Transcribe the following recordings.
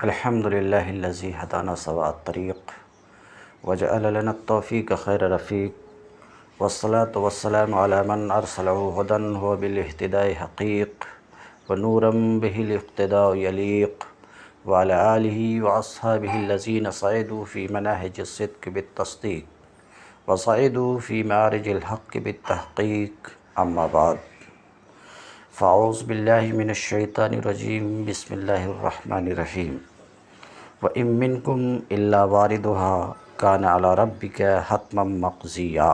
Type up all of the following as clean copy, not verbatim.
الحمد لله الذي هدانا سواء الطريق وجعل لنا التوفيق خير رفيق والصلاة والسلام على من أرسله هدى وبالاهتداء حقيق ونورا به الاقتداء يليق وعلى آله وأصحابه الذين صعدوا في مناهج الصدق بالتصديق وصعدوا في معرج الحق بالتحقيق أما بعد فاعوذ باللہ من الشیطان الرجیم بسم اللہ الرحمن الرحیم وَإِن مِّنكُمْ إِلَّا وَارِدُهَا كَانَ عَلَى رَبِّكَ حَتْمًا مَّقْضِيًّا۔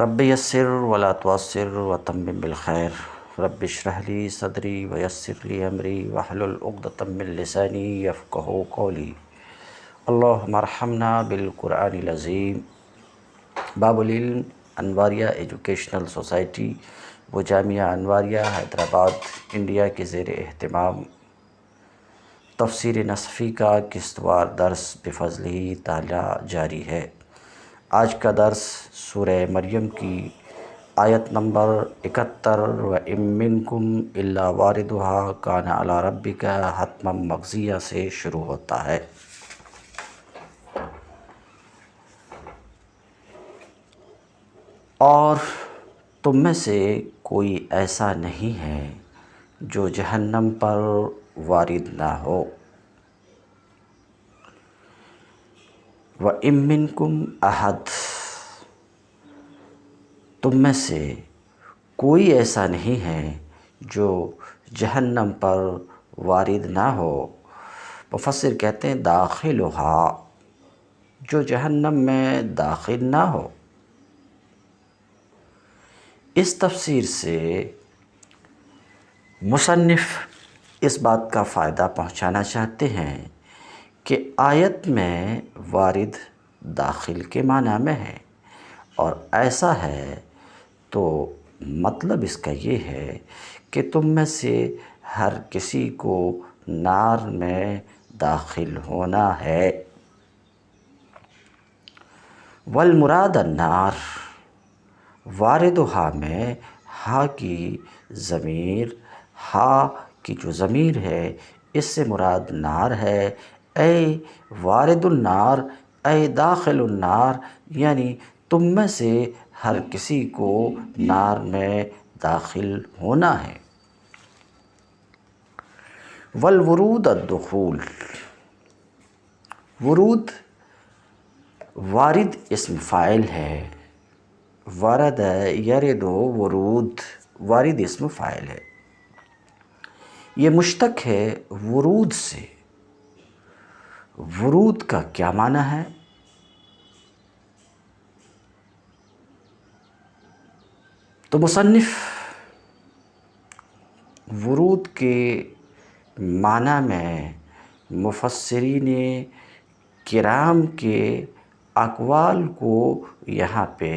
رب یسر ولا تعسر وتمم بالخیر رب اشرح لي صدری ویسر لي امری واحلل عقدۃ من لسانی یفقہوا قولی اللہم ارحمنا بالقرآن العظیم۔ باب العلم انواریہ ایجوکیشنل سوسائٹی و جامعہ انواریہ حیدرآباد انڈیا کے زیر اہتمام تفسیر نصفی کا قسطوار درس بفضلہ تعالی جاری ہے۔ آج کا درس سورہ مریم کی آیت نمبر 71 وَإِن مِّنكُمْ إِلَّا وَارِدُهَا كَانَ عَلَى رَبِّكَ حَتْمًا مَّقْضِيًّا سے شروع ہوتا ہے۔ اور تم میں سے کوئی ایسا نہیں ہے جو جہنم پر وارد نہ ہو۔ وَإِن مِّنكُمْ أَحَدٌ، تم میں سے کوئی ایسا نہیں ہے جو جہنم پر وارد نہ ہو۔ مفسر کہتے ہیں داخلھا، جو جہنم میں داخل نہ ہو۔ اس تفسیر سے مصنف اس بات کا فائدہ پہنچانا چاہتے ہیں کہ آیت میں وارد داخل کے معنی میں ہے، اور ایسا ہے تو مطلب اس کا یہ ہے کہ تم میں سے ہر کسی کو نار میں داخل ہونا ہے۔ والمراد النار، واردھا میں ہا کی ضمیر، ہا کی جو ضمیر ہے اس سے مراد نار ہے۔ اے وارد النار، اے داخل النار، یعنی تم میں سے ہر کسی کو نار میں داخل ہونا ہے۔ والورود الدخول، ورود وارد اسم فاعل ہے۔ ورد یرد ورود، وارد اسم فاعل ہے۔ یہ مشتق ہے ورود سے۔ ورود کا کیا معنی ہے؟ تو مصنف ورود کے معنی میں مفسرین کرام کے اقوال کو یہاں پہ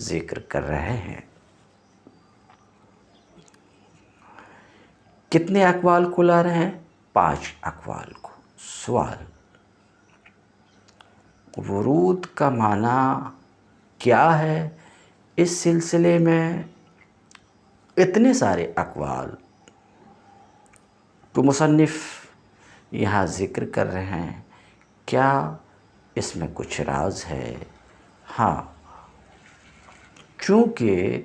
ذکر کر رہے ہیں۔ کتنے اقوال کو لا رہے ہیں؟ 5 اقوال کو۔ سوال، ورود کا معنی کیا ہے؟ اس سلسلے میں اتنے سارے اقوال تو مصنف یہاں ذکر کر رہے ہیں، کیا اس میں کچھ راز ہے؟ ہاں، چونکہ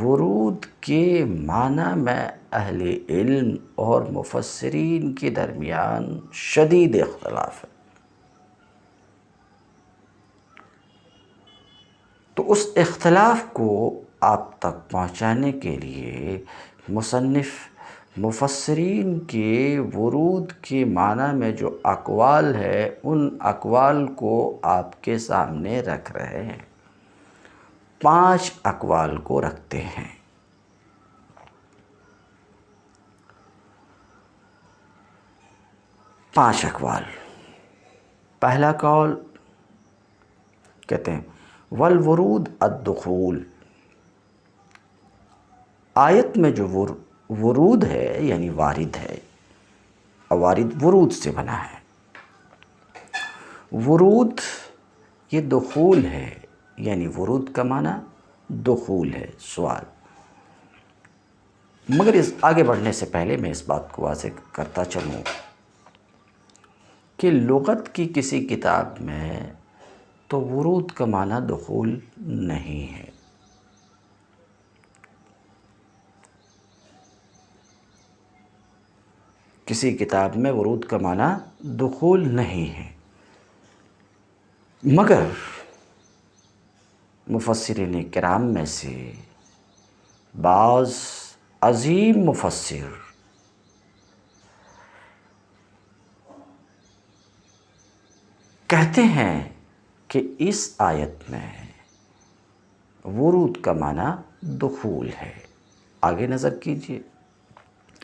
ورود کے معنی میں اہل علم اور مفسرین کے درمیان شدید اختلاف ہے۔ تو اس اختلاف کو آپ تک پہنچانے کے لیے مصنف مفسرین کے ورود کے معنی میں جو اقوال ہے ان اقوال کو آپ کے سامنے رکھ رہے ہیں۔ 5 اقوال کو رکھتے ہیں۔ پانچ اقوال۔ پہلا قول کہتے ہیں والورود الدخول، آیت میں جو ورود ہے یعنی وارد ہے، وارد ورود سے بنا ہے۔ ورود یہ دخول ہے، یعنی ورود کا معنی دخول ہے۔ سوال، مگر اس آگے بڑھنے سے پہلے میں اس بات کو واضح کرتا چلوں کہ لغت کی کسی کتاب میں تو ورود کا معنی دخول نہیں ہے۔ کسی کتاب میں ورود کا معنی دخول نہیں ہے، مگر مفسرین کرام میں سے بعض عظیم مفسر کہتے ہیں کہ اس آیت میں ورود کا معنی دخول ہے۔ آگے نظر کیجیے،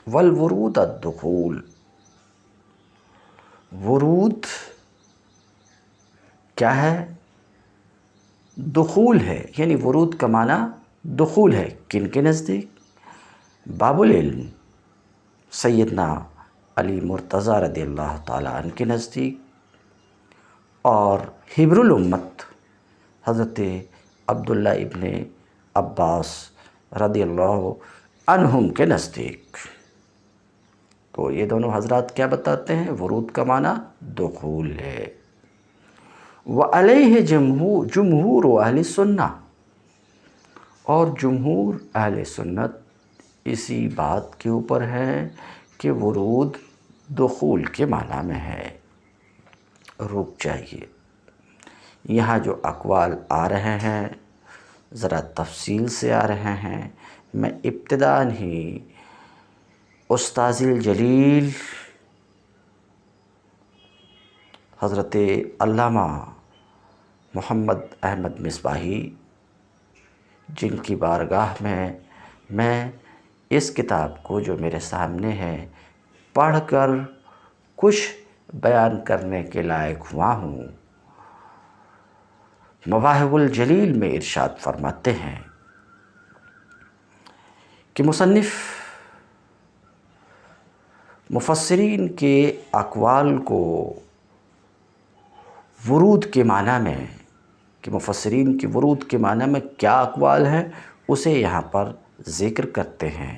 والورود الدخول، ورود کیا ہے؟ دخول ہے، یعنی ورود کا معنی دخول ہے۔ کن کے نزدیک؟ باب العلم سیدنا علی مرتضیٰ رضی اللہ تعالیٰ عنہ کے نزدیک، اور حبر الامت حضرت عبداللہ ابن عباس رضی اللہ عنہم کے نزدیک۔ تو یہ دونوں حضرات کیا بتاتے ہیں؟ ورود کا معنی دخول ہے۔ وعلیہ جمہور اہل سنہ، اور جمہور اہل سنت اسی بات کے اوپر ہے کہ ورود دخول کے معنی میں ہے۔ رک جائیے، یہاں جو اقوال آ رہے ہیں ذرا تفصیل سے آ رہے ہیں۔ میں ابتداءً ہی استاذ الجلیل حضرت علامہ محمد احمد مصباحی، جن کی بارگاہ میں اس کتاب کو جو میرے سامنے ہے پڑھ کر کچھ بیان کرنے کے لائق ہوا ہوں، مواہب الجلیل میں ارشاد فرماتے ہیں کہ مصنف مفسرین کے اقوال کو ورود کے معنی میں، کہ مفسرین کی ورود کے معنی میں کیا اقوال ہیں، اسے یہاں پر ذکر کرتے ہیں۔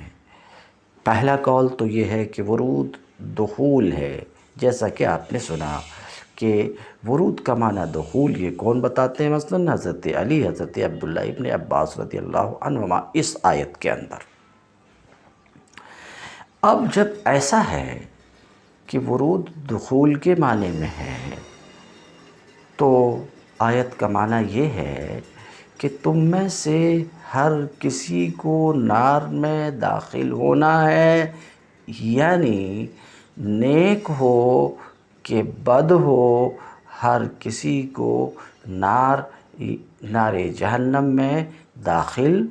پہلا قول تو یہ ہے کہ ورود دخول ہے، جیسا کہ آپ نے سنا کہ ورود کا معنی دخول یہ کون بتاتے ہیں؟ مثلاً حضرت علی، حضرت عبداللہ ابن عباس رضی اللہ عنہما اس آیت کے اندر۔ اب جب ایسا ہے کہ ورود دخول کے معنی میں ہے، تو آیت کا معنی یہ ہے کہ تم میں سے ہر کسی کو نار میں داخل ہونا ہے، یعنی نیک ہو کہ بد ہو، ہر کسی کو نار جہنم میں داخل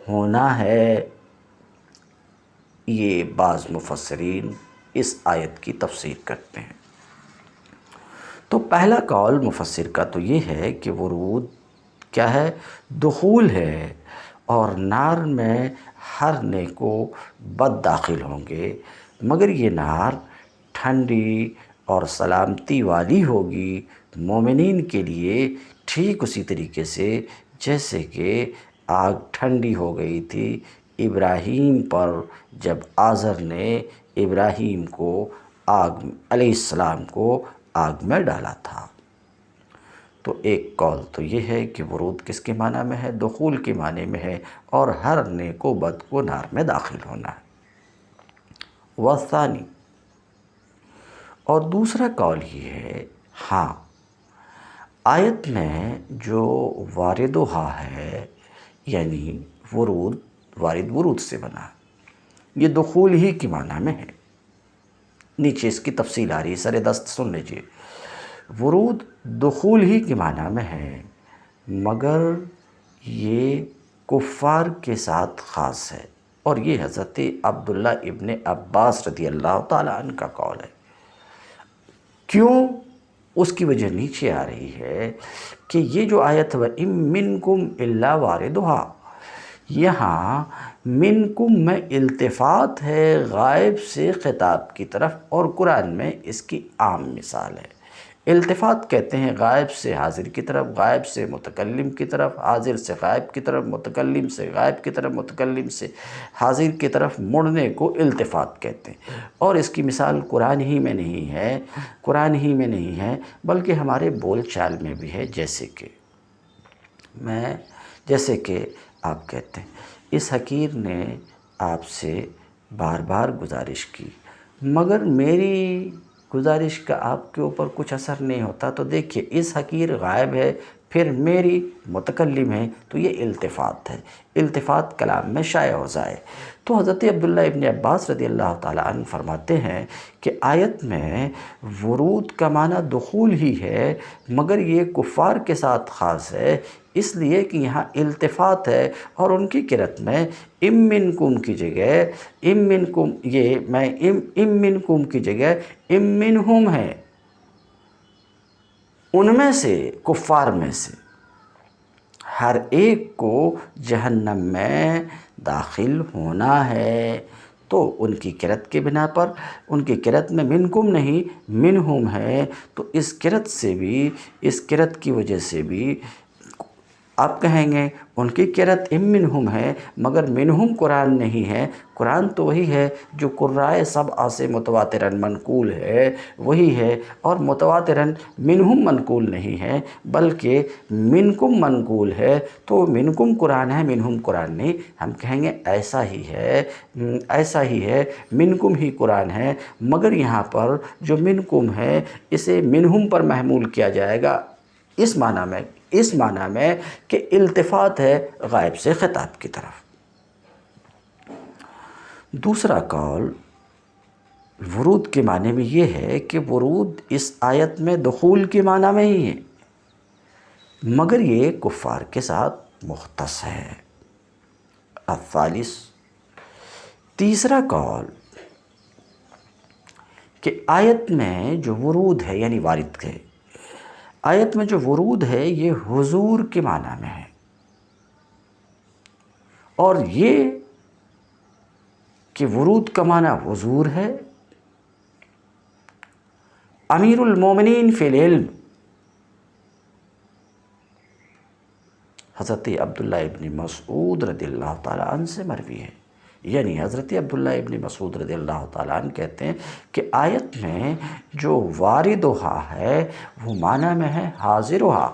ہونا ہے۔ یہ بعض مفسرین اس آیت کی تفسیر کرتے ہیں۔ تو پہلا قول مفسر کا تو یہ ہے کہ ورود کیا ہے؟ دخول ہے، اور نار میں ہر نیک و بد داخل ہوں گے، مگر یہ نار ٹھنڈی اور سلامتی والی ہوگی مومنین کے لیے، ٹھیک اسی طریقے سے جیسے کہ آگ ٹھنڈی ہو گئی تھی ابراہیم پر جب آزر نے ابراہیم کو علیہ السلام کو آگ میں ڈالا تھا۔ تو ایک قول تو یہ ہے کہ ورود کس کے معنی میں ہے؟ دخول کے معنی میں ہے، اور ہر نیک و بد کو نار میں داخل ہونا ہے۔ والثانی، اور دوسرا قول یہ ہے، ہاں آیت میں جو واردہا ہے، یعنی ورود سے بنا، یہ دخول ہی کے معنی میں ہے۔ نیچے اس کی تفصیل آ رہی ہے، سر دست سن لیجیے۔ ورود دخول ہی کے معنی میں ہے، مگر یہ کفار کے ساتھ خاص ہے، اور یہ حضرت عبداللہ ابن عباس رضی اللہ تعالیٰ عنہ کا قول ہے۔ کیوں؟ اس کی وجہ نیچے آ رہی ہے کہ یہ جو آیت وَإِن مِّنكُمْ إِلَّا وَارِدُهَا، یہاں منکم میں التفات ہے غائب سے خطاب کی طرف، اور قرآن میں اس کی عام مثال ہے۔ التفات کہتے ہیں غائب سے حاضر کی طرف، غائب سے متکلم کی طرف، حاضر سے غائب کی طرف، متکلم سے غائب کی طرف، متکلم سے حاضر کی طرف مڑنے کو التفات کہتے ہیں۔ اور اس کی مثال قرآن ہی میں نہیں ہے، قرآن ہی میں نہیں ہے بلکہ ہمارے بول چال میں بھی ہے، جیسے کہ آپ کہتے ہیں اس حقیر نے آپ سے بار بار گزارش کی مگر میری گزارش کا آپ کے اوپر کچھ اثر نہیں ہوتا، تو دیکھیے اس حقیر غائب ہے، پھر میری متکلم ہے، تو یہ التفات ہے، التفات کلام میں شائع ہو جائے۔ تو حضرت عبداللہ ابن عباس رضی اللہ تعالیٰ عنہ فرماتے ہیں کہ آیت میں ورود کا معنی دخول ہی ہے، مگر یہ کفار کے ساتھ خاص ہے، اس لیے کہ یہاں التفات ہے، اور ان کی قرأت میں ام منکم کی جگہ ام منکم، یہ میں ام منکم کی جگہ ام منہم ہے، ان میں سے، کفار میں سے ہر ایک کو جہنم میں داخل ہونا ہے۔ تو ان کی قرأت کے بنا پر، ان کی قرأت میں منکم نہیں منہم ہے، تو اس قرأت سے بھی، اس قرأت کی وجہ سے بھی آپ کہیں گے ان کی قرأت ام منہم ہے مگر منہم قرآن نہیں ہے، قرآن تو وہی ہے جو قرائے سبع سے متواتراً منقول ہے، وہی ہے، اور متواتراً منہم منقول نہیں ہے بلکہ منکم منقول ہے، تو منکم قرآن ہے، منہم قرآن نہیں۔ ہم کہیں گے ایسا ہی ہے، منکم ہی قرآن ہے، مگر یہاں پر جو منکم ہے اسے منہم پر محمول کیا جائے گا، اس معنی میں کہ التفات ہے غائب سے خطاب کی طرف۔ دوسرا قول ورود کے معنی میں یہ ہے کہ ورود اس آیت میں دخول کے معنی میں ہی ہے، مگر یہ کفار کے ساتھ مختص ہے۔ الثالث، تیسرا قول کہ آیت میں جو ورود ہے یعنی وارد ہے، آیت میں جو ورود ہے یہ حضور کے معنی میں ہے، اور یہ کہ ورود کا معنی حضور ہے، امیر المومنین فی العلم حضرت عبداللہ ابن مسعود رضی اللہ تعالیٰ عنہ سے مروی ہے، یعنی حضرت عبداللہ ابن مسعود رضی اللہ تعالیٰ عنہ کہتے ہیں کہ آیت میں جو واردہا ہے وہ معنی میں ہے حاضرہا،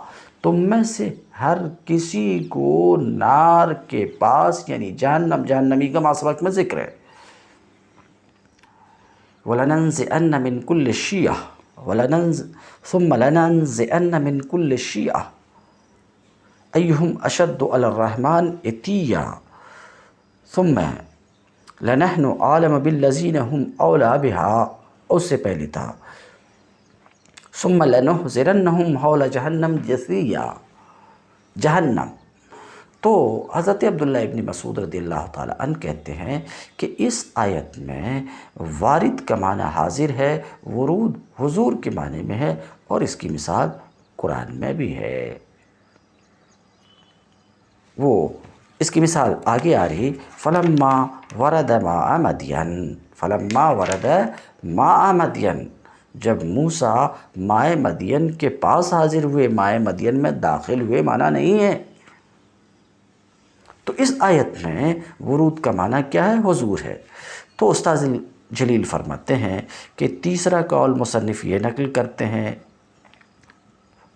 تم میں سے ہر کسی کو نار کے پاس یعنی جہنمی کا ماسبق میں ذکر ہے۔ وَلَنَنزِئَنَّ مِن كُلِّ شِيعَةٍ ثُمَّ لَنَنزِئَنَّ مِن كُلِّ شِيعَةٍ أَيُّهُمْ أَشَدُّ عَلَى الرَّحْمَنِ عِتِيًّا ثُمَّ لَنَحْنُ أَعْلَمُ بِالَّذِينَ هُمْ أَوْلَىٰ بِهَا، اس سے پہلے تھا ثُمَّ لَنُحْضِرَنَّهُمْ حَوْلَ جَهَنَّمَ جِثِيًّا، جہنم۔ تو حضرت عبداللہ ابن مسعود رضی اللہ تعالیٰ عنہ کہتے ہیں کہ اس آیت میں وارد کا معنی حاضر ہے، ورود حضور کے معنی میں ہے، اور اس کی مثال قرآن میں بھی ہے۔ وہ اس کی مثال آگے آ رہی، فَلَمَّا وَرَدَ مَاءَ مَدْيَنَ، فَلَمَّا وَرَدَ مَاءَ مَدْيَنَ، جب موسیٰ مائے مدین کے پاس حاضر ہوئے، مائے مدین میں داخل ہوئے معنی نہیں ہے۔ تو اس آیت میں ورود کا معنی کیا ہے؟ حضور ہے۔ تو استاذ جلیل فرماتے ہیں کہ تیسرا قول مصنف یہ نقل کرتے ہیں،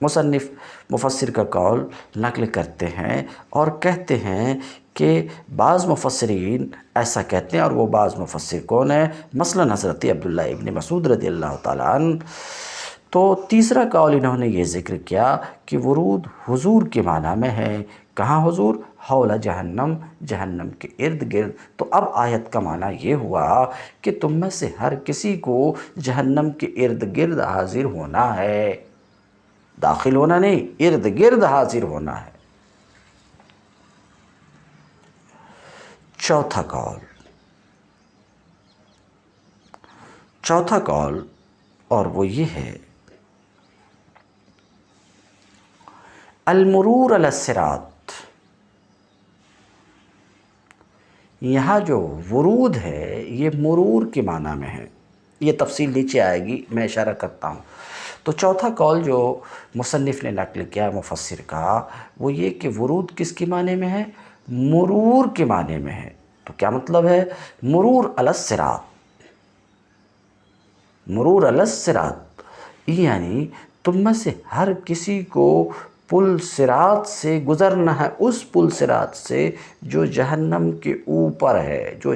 مصنف مفسر کا قول نقل کرتے ہیں اور کہتے ہیں کہ بعض مفسرین ایسا کہتے ہیں، اور وہ بعض مفسر کون ہیں؟ مثلاً حضرت عبداللہ ابن مسعود رضی اللہ تعالیٰ عنہ۔ تو تیسرا قول انہوں نے یہ ذکر کیا کہ ورود حضور کے معنی میں ہے۔ کہاں حضور؟ حول جہنم، جہنم کے ارد گرد۔ تو اب آیت کا معنی یہ ہوا کہ تم میں سے ہر کسی کو جہنم کے ارد گرد حاضر ہونا ہے، داخل ہونا نہیں، ارد گرد حاضر ہونا ہے۔ چوتھا قول اور وہ یہ ہے، المرور علی الصراط، یہاں جو ورود ہے یہ مرور کے معنی میں ہے، یہ تفصیل نیچے آئے گی، میں اشارہ کرتا ہوں۔ تو چوتھا قول جو مصنف نے نقل کیا مفسر کا، وہ یہ کہ ورود کس کے معنی میں ہے؟ مرور کے معنی میں ہے۔ تو کیا مطلب ہے؟ مرور علی الصراط، مرور علی الصراط یعنی تم میں سے ہر کسی کو پل صراط سے گزرنا ہے، اس پل صراط سے جو جہنم کے اوپر ہے، جو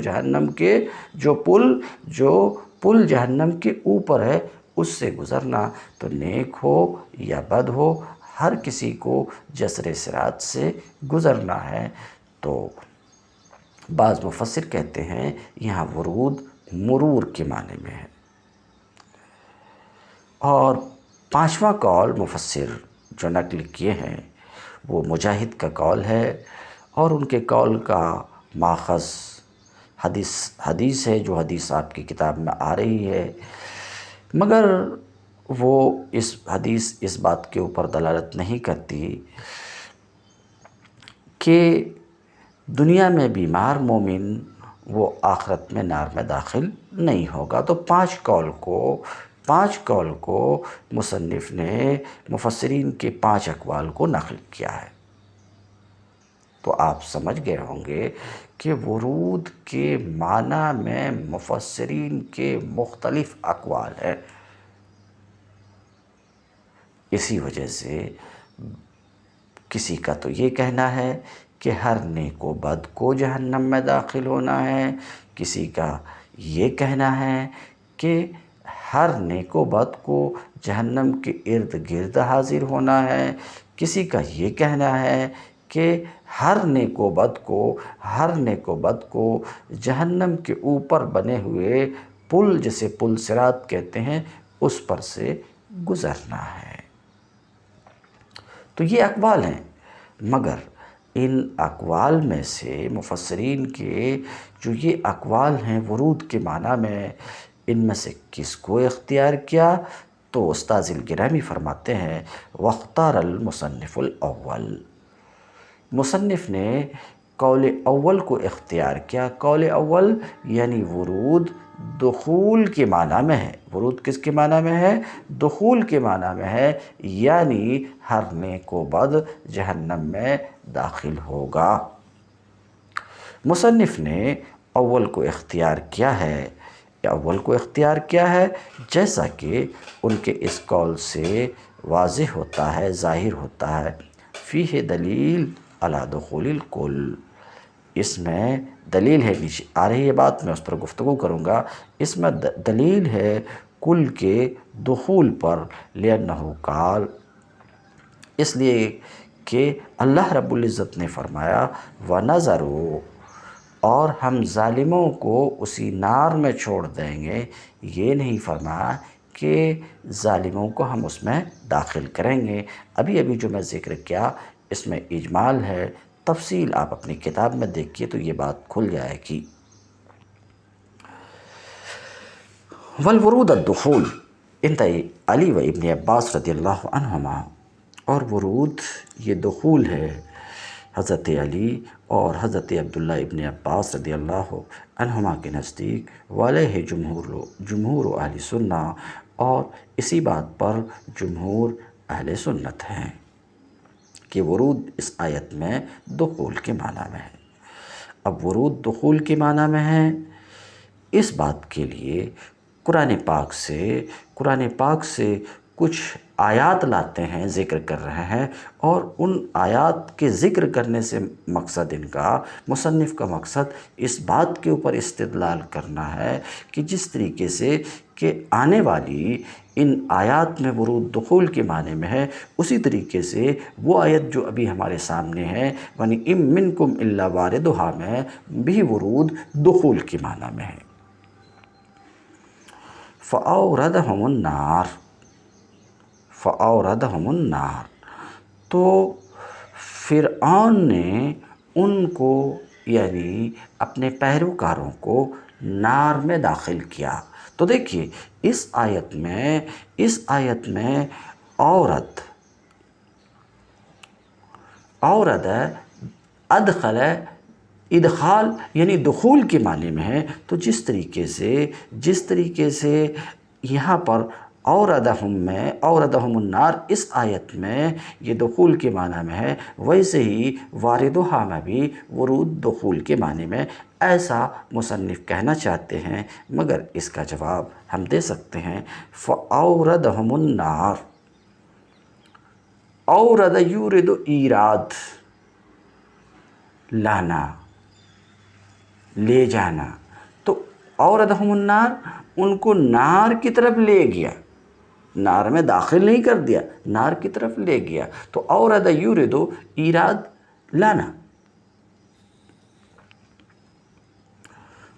پل جہنم کے اوپر ہے، اس سے گزرنا۔ تو نیک ہو یا بد ہو، ہر کسی کو جسر صراط سے گزرنا ہے۔ تو بعض مفسر کہتے ہیں یہاں ورود مرور کے معنی میں ہے۔ اور پانچواں قول مفسر جو نقل کیے ہیں وہ مجاہد کا قول ہے، اور ان کے قول کا ماخذ حدیث ہے، جو حدیث آپ کی کتاب میں آ رہی ہے، مگر وہ اس حدیث اس بات کے اوپر دلالت نہیں کرتی کہ دنیا میں بیمار مومن وہ آخرت میں نار میں داخل نہیں ہوگا۔ تو پانچ قول کو مصنف نے مفسرین کے 5 اقوال کو نقل کیا ہے۔ تو آپ سمجھ گئے ہوں گے کہ ورود کے معنی میں مفسرین کے مختلف اقوال ہیں۔ اسی وجہ سے کسی کا تو یہ کہنا ہے کہ ہر نیک و بد کو جہنم میں داخل ہونا ہے، کسی کا یہ کہنا ہے کہ ہر نیک و بد کو جہنم کے ارد گرد حاضر ہونا ہے، کسی کا یہ کہنا ہے کہ ہر نیک و بد کو جہنم کے اوپر بنے ہوئے پل، جسے پل صراط کہتے ہیں، اس پر سے گزرنا ہے۔ تو یہ اقوال ہیں، مگر ان اقوال میں سے مفسرین کے جو یہ اقوال ہیں ورود کے معنی میں، ان میں سے کس کو اختیار کیا؟ تو استاذ الگرامی فرماتے ہیں واختار المصنف الاول، مصنف نے قول اول کو اختیار کیا۔ قول اول یعنی ورود دخول کے معنی میں ہے۔ ورود کس کے معنی میں ہے؟ دخول کے معنی میں ہے، یعنی ہر نیک و بد جہنم میں داخل ہوگا۔ مصنف نے اول کو اختیار کیا ہے، جیسا کہ ان کے اس قول سے واضح ہوتا ہے، ظاہر ہوتا ہے۔ فیہ دلیل علی دخول الکل، اس میں دلیل ہے، نیچے آ رہی ہے بات، میں اس پر گفتگو کروں گا، اس میں دلیل ہے کل کے دخول پر، لأنہ قال، اس لیے کہ اللہ رب العزت نے فرمایا وَنَذَرُ، اور ہم ظالموں کو اسی نار میں چھوڑ دیں گے، یہ نہیں فرمایا کہ ظالموں کو ہم اس میں داخل کریں گے۔ ابھی جو میں ذکر کیا اس میں اجمال ہے، تفصیل آپ اپنی کتاب میں دیکھیے تو یہ بات کھل جائے گی۔ والورود الدخول عند علی و ابن عباس رضی اللہ عنہما، اور ورود یہ دخول ہے حضرت علی اور حضرت عبداللہ ابن عباس رضی اللہ عنہما کے نزدیک، وعلیہ جمہور اہل سنہ، اور اسی بات پر جمہور اہل سنت ہیں کہ ورود اس آیت میں دخول کے معنی میں ہے۔ اب ورود دخول کے معنی میں ہے، اس بات کے لیے قرآن پاک سے کچھ آیات لاتے ہیں، ذکر کر رہے ہیں، اور ان آیات کے ذکر کرنے سے مقصد مصنف کا مقصد اس بات کے اوپر استدلال کرنا ہے کہ جس طریقے سے کہ آنے والی ان آیات میں ورود دخول کے معنی میں ہے، اسی طریقے سے وہ آیت جو ابھی ہمارے سامنے ہے وَإِن مِّنكُمْ إِلَّا وَارِدُهَا میں بھی ورود دخول کے معنی میں ہے۔ فَأَوْرَدَهُمُ النَّارِ، تو فرعون نے ان کو یعنی اپنے پیروکاروں کو نار میں داخل کیا۔ تو دیکھیے اس آیت میں عورت ادخل ادخال یعنی دخول کے معنی میں ہے۔ تو جس طریقے سے یہاں پر اوردہم میں اوردہم النار اس آیت میں یہ دخول کے معنی میں ہے، ویسے ہی واردہا میں بھی ورود دخول کے معنی میں ایسا مصنف کہنا چاہتے ہیں، مگر اس کا جواب ہم دے سکتے ہیں فَأَوْرَدَهُمُ النَّارِ۔ اورد یورد ایراد، لانا، لے جانا، تو اوردہم النار ان کو نار کی طرف لے گیا، نار میں داخل نہیں کر دیا، نار کی طرف لے گیا، تو اورد یورد ایراد، لانا۔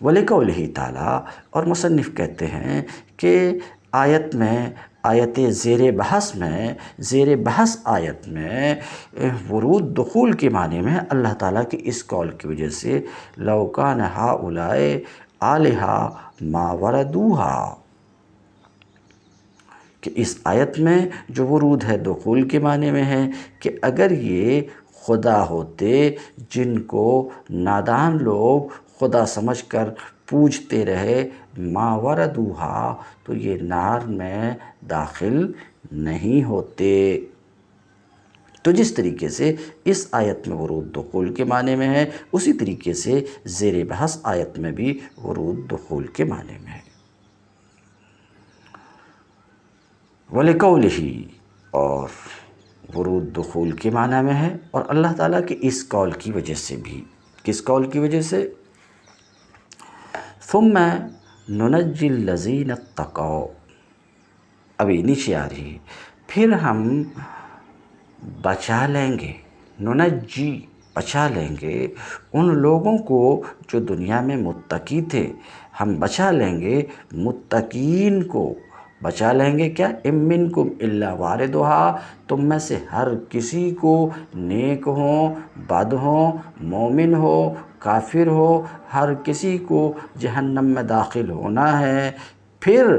وَلِقَوْلِهِ تعالیٰ، اور مصنف کہتے ہیں کہ آیت میں، آیت زیر بحث آیت میں ورود دخول کے معنی میں اللہ تعالیٰ کی اس قول کی وجہ سے لَوْ كَانَ هَؤُلَاءِ آلِهَةً مَا وَرَدُوهَا، کہ اس آیت میں جو ورود ہے دخول کے معنی میں ہے کہ اگر یہ خدا ہوتے جن کو نادان لوگ خدا سمجھ کر پوجتے رہے، ما وردوہا، تو یہ نار میں داخل نہیں ہوتے۔ تو جس طریقے سے اس آیت میں ورود دخول کے معنی میں ہے، اسی طریقے سے زیر بحث آیت میں بھی ورود دخول کے معنی میں ہے۔ وَلِقَوْلِهِ، اور ورود دخول کے معنی میں ہے، اور اللہ تعالیٰ کے اس قول کی وجہ سے بھی، کس قول کی وجہ سے؟ ثُمَّ نُنَجِّي الَّذِينَ اتَّقَوْا، ابھی نیچے آ رہی ہے، پھر ہم بچا لیں گے، ننجی، بچا لیں گے ان لوگوں کو جو دنیا میں متقی تھے، ہم بچا لیں گے متقین کو، بچا لیں گے کیا؟ اِن مِّنکُمْ إِلَّا وَارِدُهَا، تم میں سے ہر کسی کو، نیک ہوں، بد ہوں، مومن ہو، کافر ہو، ہر کسی کو جہنم میں داخل ہونا ہے، پھر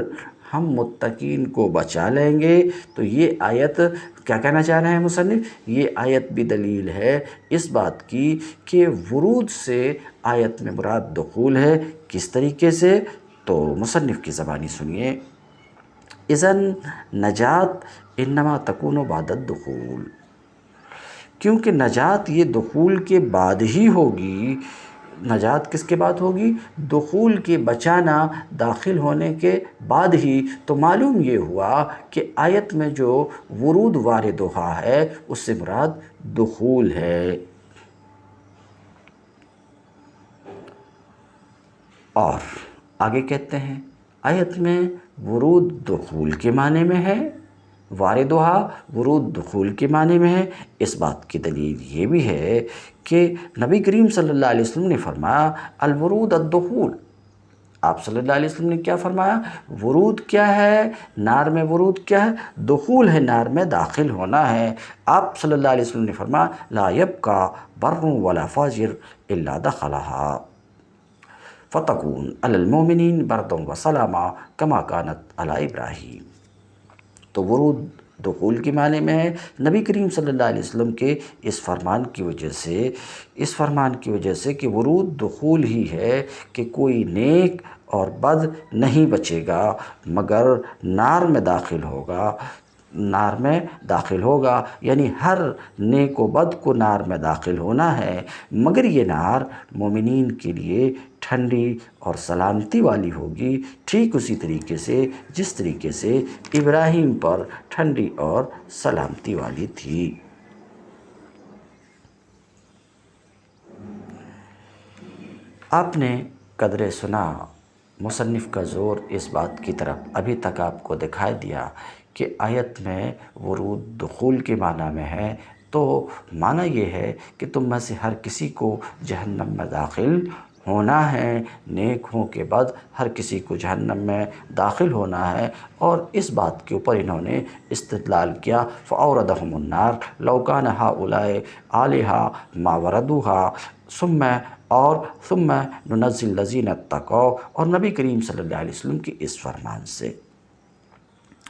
ہم متقین کو بچا لیں گے۔ تو یہ آیت کیا کہنا چاہ رہے ہیں مصنف؟ یہ آیت بھی دلیل ہے اس بات کی کہ ورود سے آیت میں مراد دخول ہے۔ کس طریقے سے؟ تو مصنف کی زبانی سنیے، اذن نجات انما تکون بعد الدخول، کیونکہ نجات یہ دخول کے بعد ہی ہوگی۔ نجات کس کے بعد ہوگی؟ دخول کے، بچانا داخل ہونے کے بعد ہی۔ تو معلوم یہ ہوا کہ آیت میں جو ورود واردہا ہے اس سے مراد دخول ہے۔ اور آگے کہتے ہیں آیت میں ورود دخول کے معنی میں ہے، واردہا ورود دخول کے معنی میں ہے۔ اس بات کی دلیل یہ بھی ہے کہ نبی کریم صلی اللہ علیہ وسلم نے فرمایا الورود الدخول، آپ صلی اللہ علیہ وسلم نے کیا فرمایا؟ ورود کیا ہے؟ نار میں ورود کیا ہے؟ دخول ہے، نار میں داخل ہونا ہے۔ آپ صلی اللہ علیہ وسلم نے فرمایا لا یبقى بر ولا فاجر الا دخلها فتکون علی المؤمنین بردا وسلاما کما کانت علی ابراہیم۔ تو ورود دخول کے معنی میں ہے۔ نبی کریم صلی اللہ علیہ وسلم کے اس فرمان کی وجہ سے کہ ورود دخول ہی ہے کہ کوئی نیک اور بد نہیں بچے گا مگر نار میں داخل ہوگا، نار میں داخل ہوگا، یعنی ہر نیک و بد کو نار میں داخل ہونا ہے، مگر یہ نار مومنین کے لیے ٹھنڈی اور سلامتی والی ہوگی، ٹھیک اسی طریقے سے جس طریقے سے ابراہیم پر ٹھنڈی اور سلامتی والی تھی۔ آپ نے قدرے سنا، مصنف کا زور اس بات کی طرف ابھی تک آپ کو دکھائی دیا کہ آیت میں ورود دخول کے معنی میں ہے، تو معنی یہ ہے کہ تم میں سے ہر کسی کو جہنم میں داخل ہونا ہے، نیک ہوں کہ بد، ہر کسی کو جہنم میں داخل ہونا ہے۔ اور اس بات کے اوپر انہوں نے استدلال کیا فَأَوْرَدَهُمُ النَّارِ لَوْ كَانَ هَؤُلَاءِ آلِهَةً مَا وَرَدُوهَا ثُمَّ نُنَجِّي الَّذِينَ اتَّقَوْا، اور نبی کریم صلی اللہ علیہ وسلم کے اس فرمان سے۔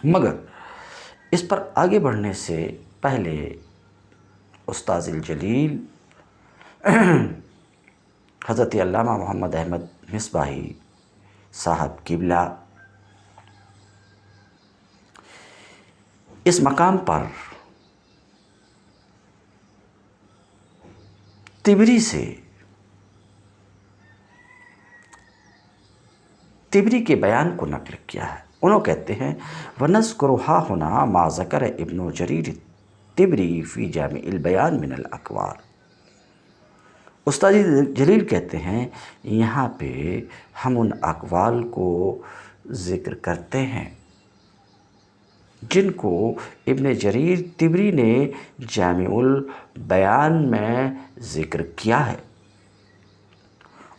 مگر اس پر آگے بڑھنے سے پہلے استاذ الجلیل حضرت علامہ محمد احمد مصباحی صاحب قبلہ اس مقام پر طبری سے طبری کے بیان کو نقل کیا ہے۔ انہوں کہتے ہیں وَنَذْكُرُ هَا هُنَا مَا ذَكَرَ ابن جریر طبری فی جامع البیان من الاقوال۔ استاد جلیل کہتے ہیں یہاں پہ ہم ان اقوال کو ذکر کرتے ہیں جن کو ابن جریر طبری نے جامع البیان میں ذکر کیا ہے،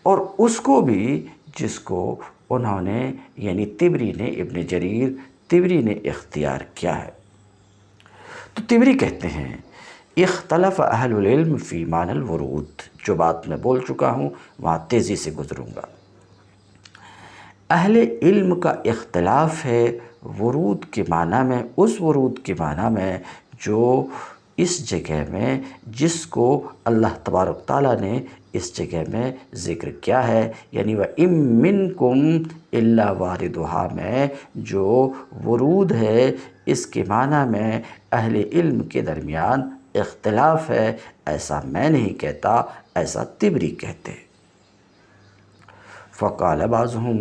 اور اس کو بھی جس کو انہوں نے یعنی طبری نے ابن جریر طبری نے اختیار کیا ہے۔ تو طبری کہتے ہیں اختلف اہل العلم فی معنی الورود، جو بات میں بول چکا ہوں وہاں تیزی سے گزروں گا۔ اہل علم کا اختلاف ہے ورود کے معنی میں، اس ورود کے معنی میں جو اس جگہ میں جس کو اللہ تبارک تعالیٰ نے اس جگہ میں ذکر کیا ہے، یعنی وَإِن مِّنكُمْ إِلَّا وَارِدُهَا میں جو ورود ہے، اس کے معنی میں اہل علم کے درمیان اختلاف ہے۔ ایسا میں نہیں کہتا، ایسا طبری کہتے۔ فقال بعضهم،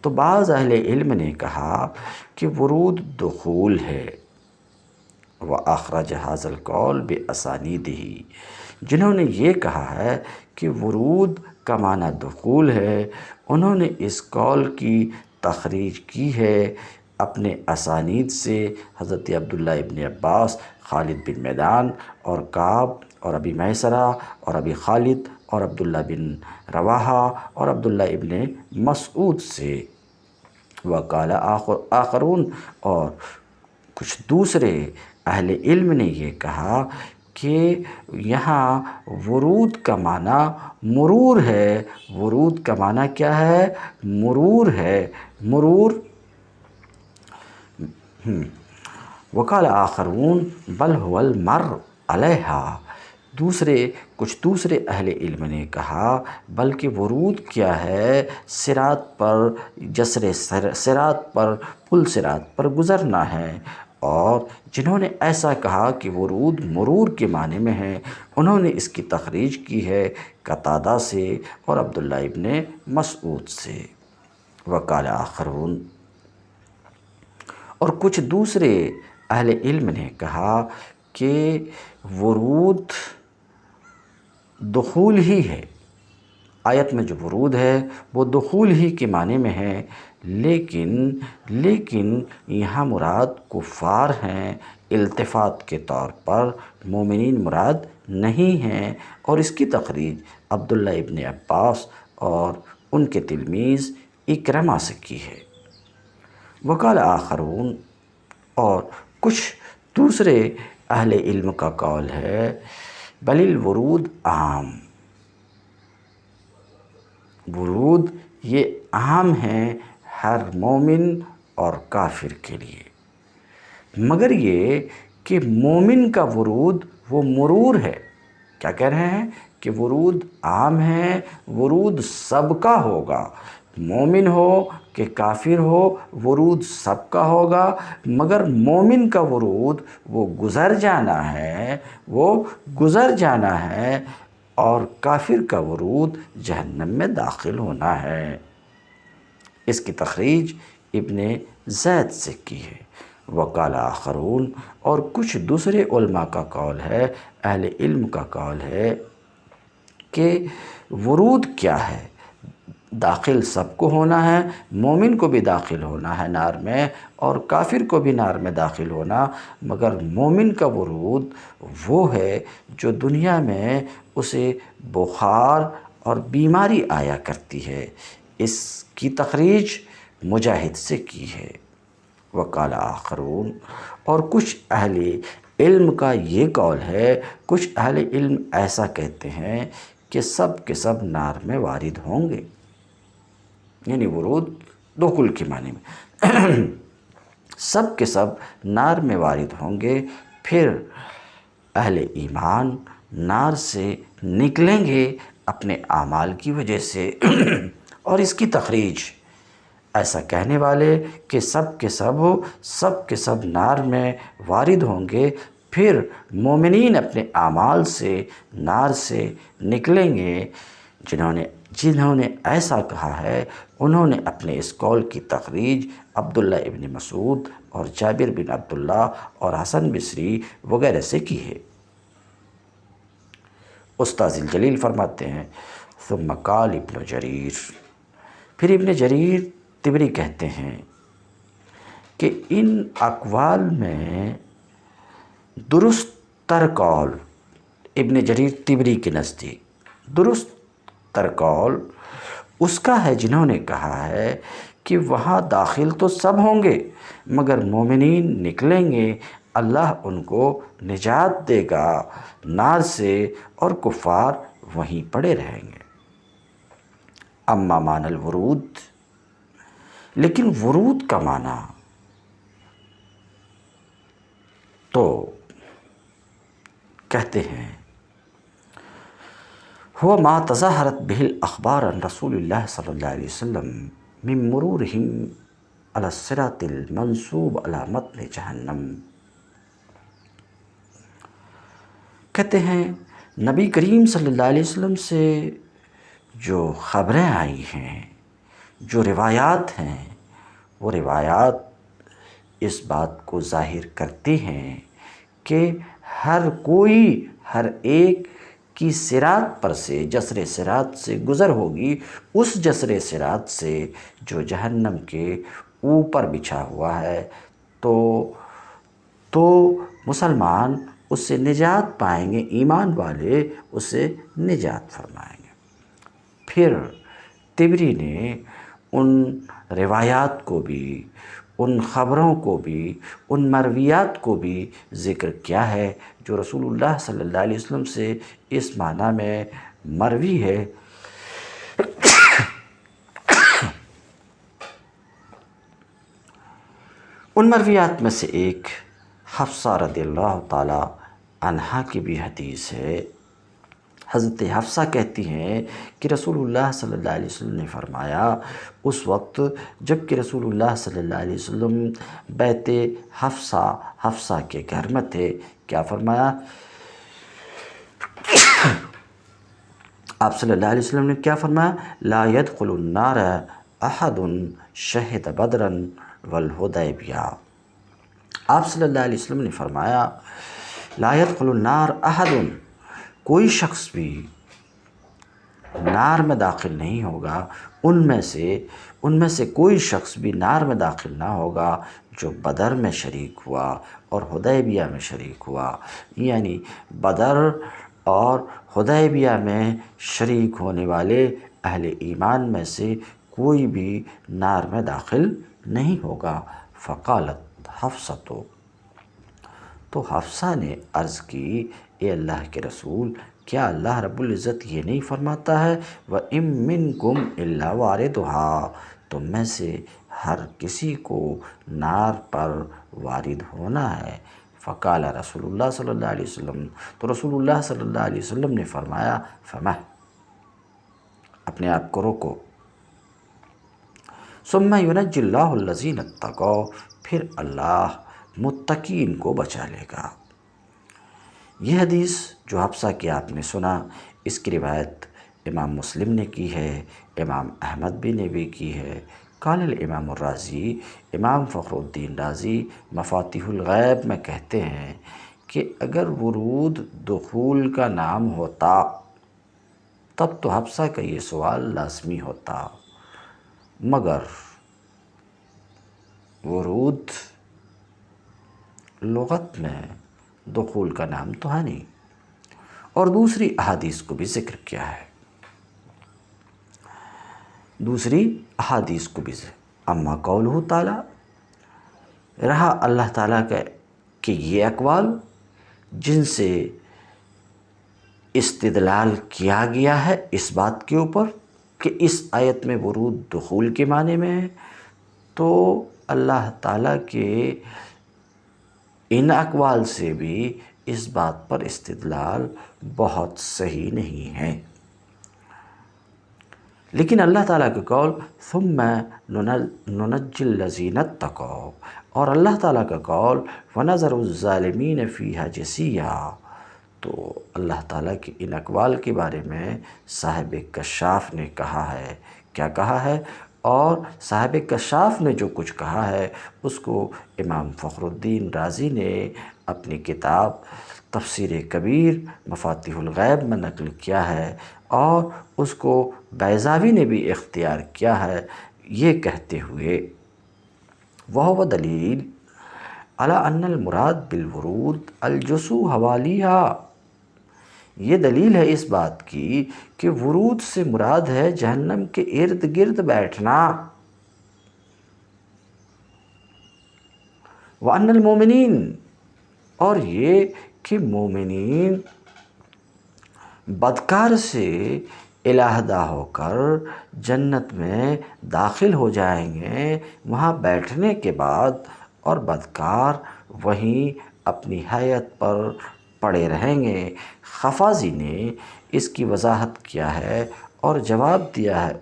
تو بعض اہل علم نے کہا کہ ورود دخول ہے۔ وَأَخْرَجَ هَذَا الْقَوْلَ بِأَسَانِيدِهِ، جنہوں نے یہ کہا ہے کہ ورود کا معنی دخول ہے، انہوں نے اس قول کی تخریج کی ہے اپنے اسانید سے، حضرت عبداللہ ابن عباس، خالد بن میدان اور کعب اور ابی میسرہ اور ابی خالد اور عبداللہ بن رواحہ اور عبداللہ ابن مسعود سے۔ وقال آخرون، اور کچھ دوسرے اہل علم نے یہ کہا کہ یہاں ورود کا معنی مرور ہے۔ ورود کا معنی کیا ہے؟ مرور ہے، مرور۔ وقال آخرون بل هو المر علیہا، کچھ دوسرے اہل علم نے کہا بلکہ ورود کیا ہے؟ صراط پر، جسر صراط پر، پل صراط پر گزرنا ہے۔ اور جنہوں نے ایسا کہا کہ ورود مرور کے معنی میں ہے، انہوں نے اس کی تخریج کی ہے قتادہ سے اور عبداللہ ابن مسعود سے۔ وقال آخرون، اور کچھ دوسرے اہل علم نے کہا کہ ورود دخول ہی ہے، آیت میں جو ورود ہے وہ دخول ہی کے معنی میں ہے، لیکن یہاں مراد کفار ہیں التفات کے طور پر، مومنین مراد نہیں ہیں، اور اس کی تخریج عبداللہ ابن عباس اور ان کے تلمیذ اکرمہ سے کی ہے۔ وقال آخرون، اور کچھ دوسرے اہل علم کا قول ہے بل الورود عام، ورود یہ عام ہے ہر مومن اور کافر کے لیے، مگر یہ کہ مومن کا ورود وہ مرور ہے۔ کیا کہہ رہے ہیں کہ ورود عام ہے، ورود سب کا ہوگا، مومن ہو کہ کافر ہو ورود سب کا ہوگا، مگر مومن کا ورود وہ گزر جانا ہے، وہ گزر جانا ہے، اور کافر کا ورود جہنم میں داخل ہونا ہے۔ اس کی تخریج ابن زید سے کی ہے۔ وقال آخرون، اور کچھ دوسرے علماء کا قول ہے، اہل علم کا قول ہے کہ ورود کیا ہے؟ داخل سب کو ہونا ہے، مومن کو بھی داخل ہونا ہے نار میں، اور کافر کو بھی نار میں داخل ہونا، مگر مومن کا ورود وہ ہے جو دنیا میں اسے بخار اور بیماری آیا کرتی ہے۔ اس کی تخریج مجاہد سے کی ہے۔ وقال آخرون، اور کچھ اہل علم کا یہ قول ہے، کچھ اہل علم ایسا کہتے ہیں کہ سب کے سب نار میں وارد ہوں گے، یعنی ورود دخول کے معنی میں سب کے سب نار میں وارد ہوں گے، پھر اہل ایمان نار سے نکلیں گے اپنے اعمال کی وجہ سے۔ اور اس کی تخریج ایسا کہنے والے کہ سب کے سب نار میں وارد ہوں گے، پھر مومنین اپنے اعمال سے نار سے نکلیں گے۔ جنہوں نے ایسا کہا ہے انہوں نے اپنے اس قول کی تخریج عبداللہ ابن مسعود اور جابر بن عبداللہ اور حسن بصری وغیرہ سے کی ہے۔ استاذ الجلیل فرماتے ہیں ثم قال ابن جریر، پھر ابن جریر طبری کہتے ہیں کہ ان اقوال میں درست تر قول، ابن جریر طبری کے نزدیک درست تر قول اس کا ہے جنہوں نے کہا ہے کہ وہاں داخل تو سب ہوں گے مگر مومنین نکلیں گے، اللہ ان کو نجات دے گا نار سے، اور کفار وہیں پڑے رہیں گے۔ اما معنی الورود، لیکن ورود کا معنی تو کہتے ہیں هو ما تظاہرت به الاخبار عن رسول اللہ صلی اللہ علیہ وسلم من مرورہم علی الصراط المنصوب علی متن جہنم۔ کہتے ہیں نبی کریم صلی اللہ علیہ وسلم سے جو خبریں آئی ہیں، جو روایات ہیں، وہ روایات اس بات کو ظاہر کرتی ہیں کہ ہر کوئی ہر ایک کی صراط پر سے، جسر صراط سے گزر ہوگی، اس جسر صراط سے جو جہنم کے اوپر بچھا ہوا ہے، تو مسلمان اس سے نجات پائیں گے، ایمان والے اسے نجات فرمائیں گے۔ پھر طبری نے ان روایات کو بھی، ان خبروں کو بھی، ان مرویات کو بھی ذکر کیا ہے جو رسول اللہ صلی اللہ علیہ وسلم سے اس معنی میں مروی ہے۔ ان مرویات میں سے ایک حفصہ رضی اللہ تعالی عنہا کی بھی حدیث ہے۔ حضرت حفصہ کہتی ہیں کہ رسول اللہ صلی اللہ علیہ وسلم نے فرمایا، اس وقت جب کہ رسول اللہ صلی اللہ علیہ وسلم بیت حفصہ کے گھر میں تھے، کیا فرمایا؟ آپ صلی اللہ علیہ وسلم نے کیا فرمایا؟ لا يدخل النار احد شہد بدرا والحدیبیہ۔ آپ صلی اللہ علیہ وسلم نے فرمایا لا يدخل النار احد، کوئی شخص بھی نار میں داخل نہیں ہوگا، ان میں سے کوئی شخص بھی نار میں داخل نہ ہوگا جو بدر میں شریک ہوا اور حدیبیہ میں شریک ہوا۔ یعنی بدر اور حدیبیہ میں شریک ہونے والے اہل ایمان میں سے کوئی بھی نار میں داخل نہیں ہوگا۔ فقالت حفصہ، تو حفصہ نے عرض کی، اے اللہ کے رسول، کیا اللہ رب العزت یہ نہیں فرماتا ہے وَإِن مِّنكُمْ إِلَّا وَارِدُهَا، تم میں سے ہر کسی کو نار پر وارد ہونا ہے۔ فقال رسول اللہ صلی اللہ علیہ وسلم، تو رسول اللہ صلی اللہ علیہ وسلم نے فرمایا فمہ، اپنے آپ کو روکو، ثم ينجي اللہ الذین اتقوا، پھر اللہ متقین کو بچا لے گا۔ یہ حدیث جو حفصہ کی آپ نے سنا، اس کی روایت امام مسلم نے کی ہے، امام احمد بھی نے بھی کی ہے۔ قال الامام الرازی، امام فخر الدین رازی مفاتیح الغیب میں کہتے ہیں کہ اگر ورود دخول کا نام ہوتا تب تو حفصہ کا یہ سوال لازمی ہوتا، مگر ورود لغت میں دخول کا نام تو ہے نہیں، اور دوسری احادیث کو بھی ذکر کیا ہے، اما قولہ تعالیٰ، رہا اللہ تعالیٰ کا کہ یہ اقوال جن سے استدلال کیا گیا ہے اس بات کے اوپر کہ اس آیت میں ورود دخول کے معنی میں ہے، تو اللہ تعالیٰ کے ان اقوال سے بھی اس بات پر استدلال بہت صحیح نہیں ہے۔ لیکن اللہ تعالیٰ کا قول ثم ننجی الذین اتقوا، اور اللہ تعالیٰ کا قول ونذر الظالمین فیہا جثیا، تو اللہ تعالیٰ کے ان اقوال کے بارے میں صاحب کشاف نے کہا ہے، کیا کہا ہے؟ اور صاحب کشاف نے جو کچھ کہا ہے اس کو امام فخر الدین رازی نے اپنی کتاب تفسیر کبیر مفاتیح الغیب میں نقل کیا ہے، اور اس کو بیضاوی نے بھی اختیار کیا ہے، یہ کہتے ہوئے وَهُوَ دلیل علی ان المراد بالورود الجسو حوالیہا، یہ دلیل ہے اس بات کی کہ ورود سے مراد ہے جہنم کے ارد گرد بیٹھنا۔ وَأَنَّ الْمُؤْمِنِينَ، اور یہ کہ مومنین بدکار سے علیحدہ ہو کر جنت میں داخل ہو جائیں گے وہاں بیٹھنے کے بعد، اور بدکار وہیں اپنی حیت پر پڑے رہیں گے۔ خفازی نے اس کی وضاحت کیا ہے اور جواب دیا ہے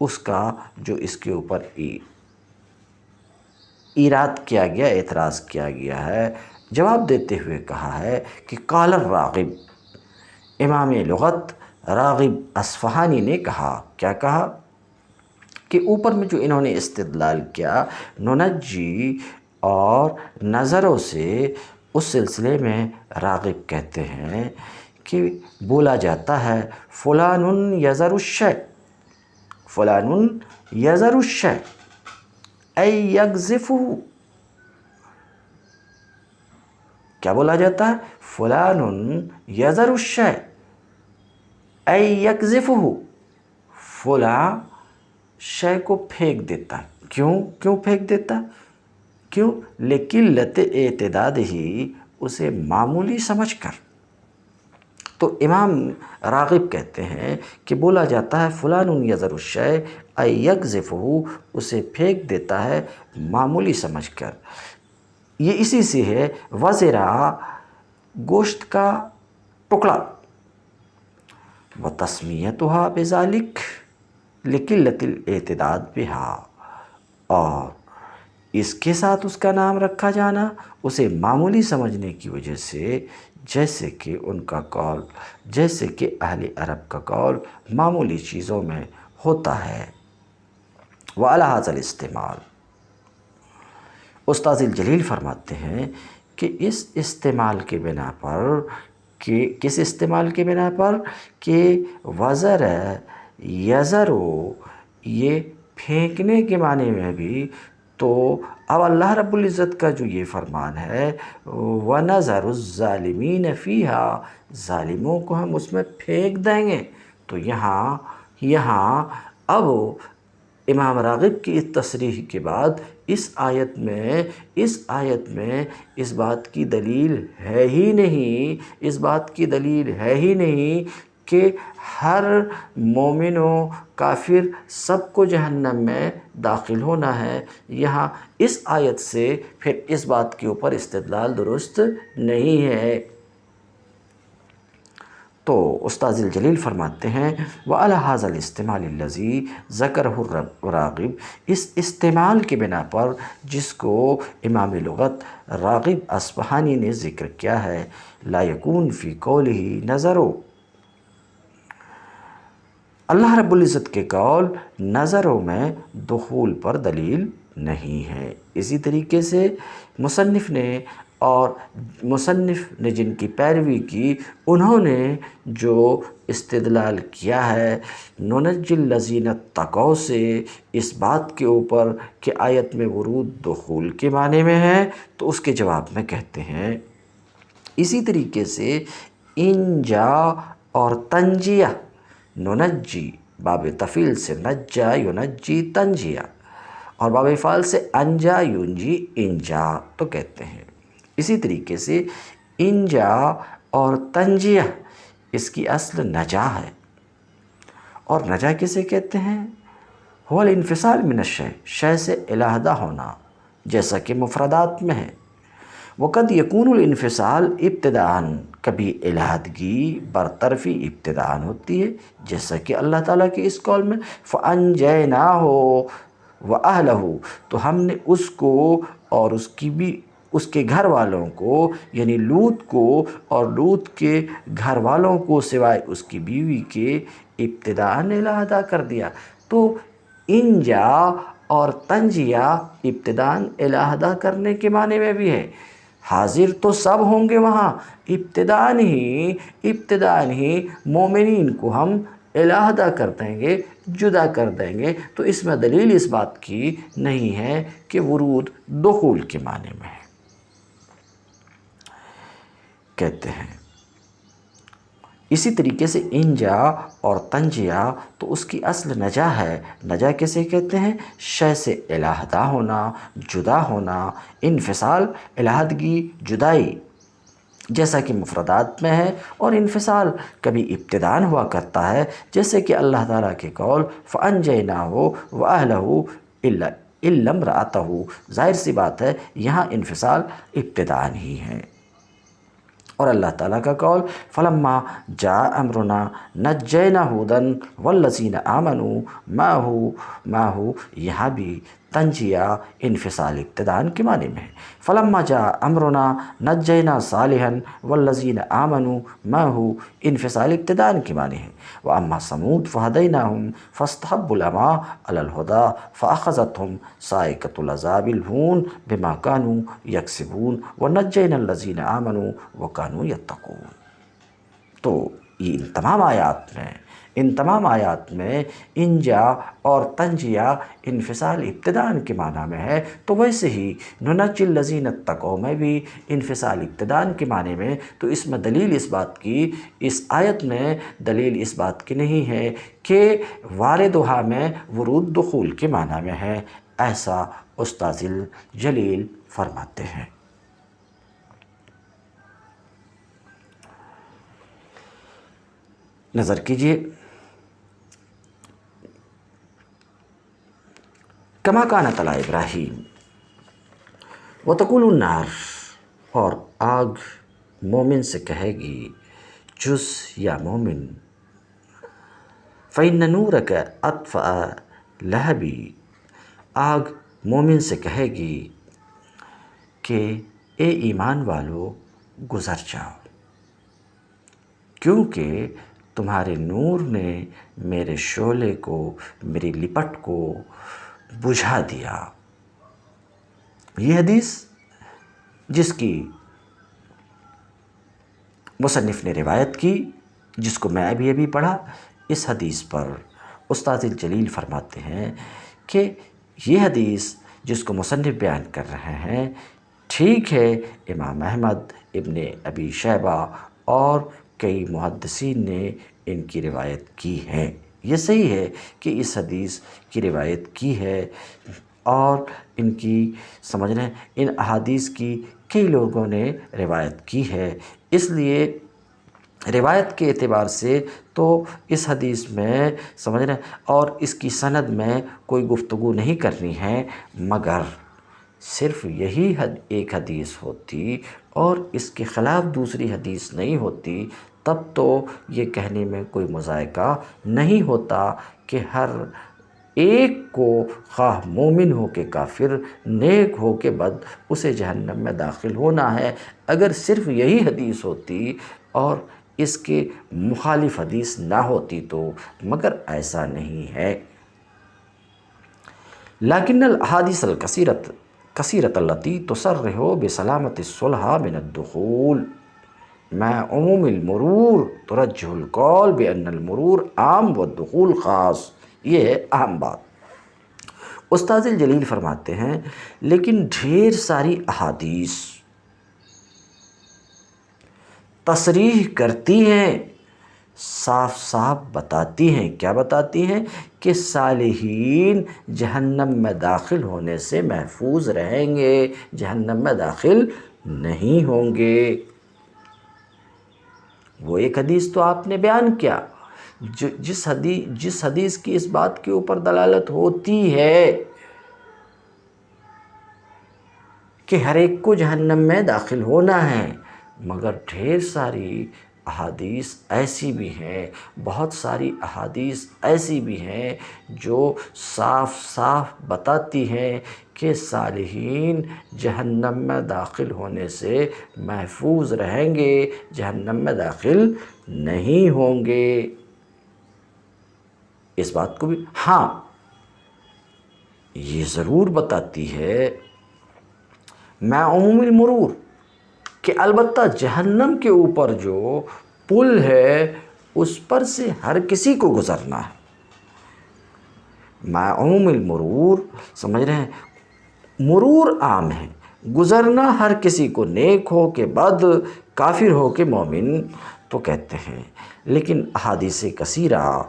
اس کا جو اس کے اوپر ایراد کیا گیا، اعتراض کیا گیا ہے۔ جواب دیتے ہوئے کہا ہے کہ قال الراغب، امام لغت راغب اصفہانی نے کہا، کیا کہا؟ کہ اوپر میں جو انہوں نے استدلال کیا ننجی اور نظروں سے، اس سلسلے میں راغب کہتے ہیں کہ بولا جاتا ہے فلان یذر الشیء، فلان یذر الشیء ای یقذفہ، کیا بولا جاتا ہے؟ فلان یذر الشیء ای یقذفہ، فلاں شے کو پھینک دیتا ہے۔ کیوں پھینک دیتا ہے؟ کیوں؟ لقلت اعتداد ہی، اسے معمولی سمجھ کر۔ تو امام راغب کہتے ہیں کہ بولا جاتا ہے فلان یذر الشیء ای یقذفہ، اسے پھینک دیتا ہے معمولی سمجھ کر۔ یہ اسی سے ہے وزرا، گوشت کا ٹکڑا، وتسمیتھا بذالک لقلت الاعتداد بہا، اور اس کے ساتھ اس کا نام رکھا جانا اسے معمولی سمجھنے کی وجہ سے، جیسے کہ ان کا قول، جیسے کہ اہل عرب کا قول معمولی چیزوں میں ہوتا ہے۔ وعلی ھذا الاستعمال، استاذ الجلیل فرماتے ہیں کہ اس استعمال کے بنا پر، کہ کس استعمال کے بنا پر؟ کہ وزر یذرو، یہ پھینکنے کے معنی میں بھی، تو اب اللہ رب العزت کا جو یہ فرمان ہے وَنَذَرُ الظَّالِمِينَ فِيهَا، ظالموں کو ہم اس میں پھینک دیں گے، تو یہاں اب امام راغب کی اس تصریح کے بعد اس آیت میں اس بات کی دلیل ہے ہی نہیں، اس بات کی دلیل ہے ہی نہیں کہ ہر مومن و کافر سب کو جہنم میں داخل ہونا ہے۔ یہاں اس آیت سے پھر اس بات کے اوپر استدلال درست نہیں ہے۔ تو استاذ الجلیل فرماتے ہیں وعلی ھذا الاستعمال الذی ذکرہ الراغب، اس استعمال کے بنا پر جس کو امام لغت راغب اصفہانی نے ذکر کیا ہے، لا یکون فی قولہ نظرو، اللہ رب العزت کے قول نظروں میں دخول پر دلیل نہیں ہے۔ اسی طریقے سے مصنف نے جن کی پیروی کی، انہوں نے جو استدلال کیا ہے ننجی الذین اتقوا سے اس بات کے اوپر کہ آیت میں ورود دخول کے معنی میں ہے، تو اس کے جواب میں کہتے ہیں اسی طریقے سے انجا اور تنجیہ، ننجی باب تفعیل سے نجا ینجی تنجیہ، اور باب فعل سے انجا ینجی انجا، تو کہتے ہیں اسی طریقے سے انجا اور تنجیہ، اس کی اصل نجا ہے، اور نجا کسے کہتے ہیں؟ هو الانفصال من الشیء، شے سے علیحدہ ہونا، جیسا کہ مفردات میں ہے۔ وقد یکون الانفصال ابتداءً، کبھی علیحدگی برطرفی ابتداءً ہوتی ہے، جیسا کہ اللہ تعالیٰ کے اس قول میں فَأَنْجَيْنَاهُ وَأَهْلَهُ، تو ہم نے اس کو اور اس کے گھر والوں کو، یعنی لوط کو اور لوط کے گھر والوں کو سوائے اس کی بیوی کے ابتداءً علیحدہ کر دیا۔ تو انجا اور تنجیہ ابتداءً علیحدہ کرنے کے معنی میں بھی ہے۔ حاضر تو سب ہوں گے وہاں، ابتداءً ہی مومنین کو ہم علیحدہ کر دیں گے، جدا کر دیں گے، تو اس میں دلیل اس بات کی نہیں ہے کہ ورود دخول کے معنی میں ہے۔ کہتے ہیں اسی طریقے سے انجا اور تنجیہ تو اس کی اصل نجا ہے۔ نجا کسے کہتے ہیں؟ شے سے علیحدہ ہونا، جدا ہونا، انفصال، علیحدگی، جدائی، جیسا کہ مفردات میں ہے، اور انفصال کبھی ابتداءً ہوا کرتا ہے، جیسے کہ اللہ تعالیٰ کے قول فَأَنْجَيْنَاهُ وَأَهْلَهُ إِلَّا امْرَأَتَهُ، ظاہر سی بات ہے یہاں انفصال ابتداءً ہی ہے۔ اور اللہ تعالیٰ کا قول فَلَمَّا جَاءَ أَمْرُنَا نَجَّيْنَا هُودًا وَالَّذِينَ آمَنُوا مَعَهُ، یہاں بھی تنجیہ انفصال ابتداءً کے معنی میں ہے۔ فَلَمَّا جَاءَ أَمْرُنَا نَجَّيْنَا صَالِحًا وَالَّذِينَ آمَنُوا مَعَهُ، انفصال ابتداءً کے معنی ہے۔ وَأَمَّا ثَمُودُ فَهَدَيْنَاهُمْ فَاسْتَحَبُّوا الْعَمَىٰ عَلَى الْهُدَىٰ فَأَخَذَتْهُمْ صَاعِقَةُ الْعَذَابِ الْهُونِ بِمَا كَانُوا يَكْسِبُونَ وَنَجَّيْنَا الَّذِينَ آمَنُوا وَكَانُوا يَتَّقُونَ۔ تو یہ ان تمام آیات میں انجا اور تنجیہ انفصال ابتداءً کے معنی میں ہے، تو ویسے ہی نُنَجِّي الَّذِينَ اتَّقَوْا میں بھی انفصال ابتداءً کے معنی میں، تو اس میں دلیل اس بات کی، اس آیت میں دلیل اس بات کی نہیں ہے کہ واردھا میں ورود دخول کے معنی میں ہے، ایسا استاذ جلیل فرماتے ہیں۔ نظر کیجئے، کما کانت علی ابراہیم وتقول النار، اور آگ مومن سے کہے گی جز یا مومن، فإن نورک اطفأ لہبی، آگ مومن سے کہے گی کہ اے ایمان والو گزر جاؤ، کیونکہ تمہارے نور نے میرے شعلے کو، میری لپٹ کو بجھا دیا۔ یہ حدیث جس کی مصنف نے روایت کی، جس کو میں ابھی پڑھا، اس حدیث پر استاذ جلیل فرماتے ہیں کہ یہ حدیث جس کو مصنف بیان کر رہے ہیں، ٹھیک ہے امام احمد، ابن ابی شیبہ اور کئی محدثین نے ان کی روایت کی ہے۔ یہ صحیح ہے کہ اس حدیث کی روایت کی ہے، اور ان کی سمجھنا ان احادیث کی کئی لوگوں نے روایت کی ہے، اس لیے روایت کے اعتبار سے تو اس حدیث میں سمجھنا اور اس کی سند میں کوئی گفتگو نہیں کرنی ہے، مگر صرف یہی ایک حدیث ہوتی اور اس کے خلاف دوسری حدیث نہیں ہوتی، تب تو یہ کہنے میں کوئی مذائقہ نہیں ہوتا کہ ہر ایک کو، خواہ مومن ہو کے کافر، نیک ہو کے بد، اسے جہنم میں داخل ہونا ہے۔ اگر صرف یہی حدیث ہوتی اور اس کے مخالف حدیث نہ ہوتی تو، مگر ایسا نہیں ہے۔ لیکن الاحادیث الکثیرۃ التی تصرح بسلامۃ الصلح من الدخول مع عموم المرور ترجح القول بأن المرور عام والدخول خاص، یہ ہے اہم بات۔ استاذ الجلیل فرماتے ہیں لیکن ڈھیر ساری احادیث تصریح کرتی ہیں، صاف صاف بتاتی ہیں، کیا بتاتی ہیں؟ کہ صالحین جہنم میں داخل ہونے سے محفوظ رہیں گے، جہنم میں داخل نہیں ہوں گے۔ وہ ایک حدیث تو آپ نے بیان کیا، جس حدیث کی اس بات کے اوپر دلالت ہوتی ہے کہ ہر ایک کو جہنم میں داخل ہونا ہے، مگر ڈھیر ساری احادیث ایسی بھی ہیں، بہت ساری احادیث ایسی بھی ہیں جو صاف صاف بتاتی ہیں کہ صالحین جہنم میں داخل ہونے سے محفوظ رہیں گے، جہنم میں داخل نہیں ہوں گے۔ اس بات کو بھی ہاں یہ ضرور بتاتی ہے مع عموم المرور کہ البتہ جہنم کے اوپر جو پل ہے اس پر سے ہر کسی کو گزرنا ہے۔ مع عموم المرور سمجھ رہے ہیں، مرور عام ہے، گزرنا ہر کسی کو، نیک ہو کہ بد، کافر ہو کہ مومن، تو کہتے ہیں۔ لیکن احادیث کثیرہ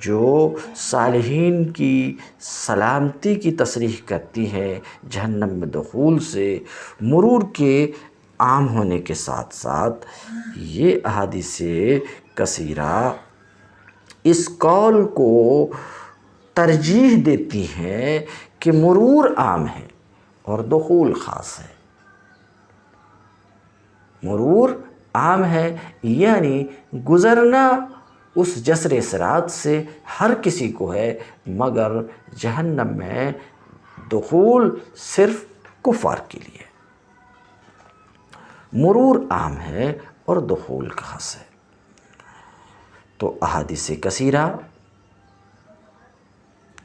جو صالحین کی سلامتی کی تصریح کرتی ہیں جہنم میں دخول سے، مرور کے عام ہونے کے ساتھ ساتھ، یہ احادیث کثیرہ اس قول کو ترجیح دیتی ہیں کہ مرور عام ہے اور دخول خاص ہے۔ مرور عام ہے یعنی گزرنا اس جسر صراط سے ہر کسی کو ہے، مگر جہنم میں دخول صرف کفار کے لیے۔ مرور عام ہے اور دخول خاص ہے۔ تو احادیث کثیرہ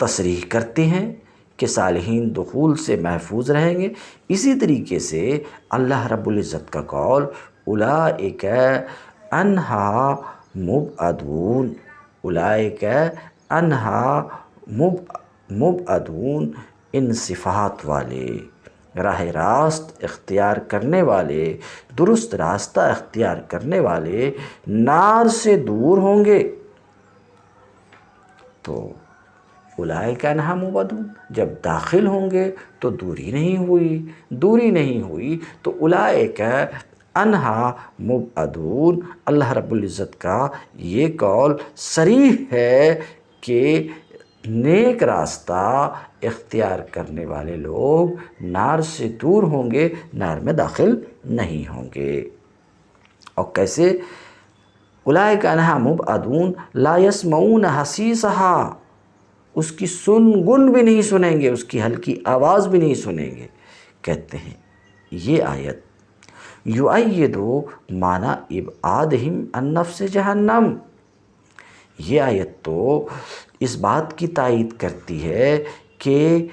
تصریح کرتے ہیں کہ صالحین دخول سے محفوظ رہیں گے۔ اسی طریقے سے اللہ رب العزت کا قول اولئک عنہا مبعدون، اولئک عنہا مبعدون، ان صفات والے، راہ راست اختیار کرنے والے، درست راستہ اختیار کرنے والے نار سے دور ہوں گے۔ تو اولئک عنہا مبعدون، جب داخل ہوں گے تو دوری نہیں ہوئی تو اولئک عنہا مبعدون۔ اللہ رب العزت کا یہ قول صریح ہے کہ نیک راستہ اختیار کرنے والے لوگ نار سے دور ہوں گے، نار میں داخل نہیں ہوں گے۔ اور کیسے؟ اولئک عنہا مبعدون لا یسمعون حسیسہا، اس کی گن بھی نہیں سنیں گے، اس کی ہلکی آواز بھی نہیں سنیں گے۔ کہتے ہیں یہ آیت یؤید معنی ابعادہم عن نفس جہنم، یہ آیت تو اس بات کی تائید کرتی ہے کہ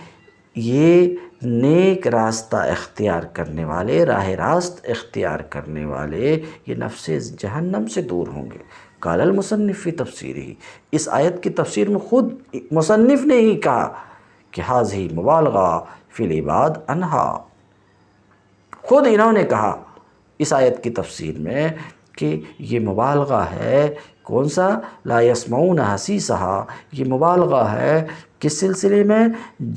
یہ نیک راستہ اختیار کرنے والے، راہ راست اختیار کرنے والے، یہ نفس جہنم سے دور ہوں گے۔ قال المصنف فی تفسیرہ، اس آیت کی تفسیر میں خود مصنف نے ہی کہا کہ ھذہ مبالغہ فی الابعاد عنہا، خود انہوں نے کہا اس آیت کی تفسیر میں کہ یہ مبالغہ ہے۔ کون سا؟ لا یسمعون حسیسہا، یہ مبالغہ ہے کس سلسلے میں؟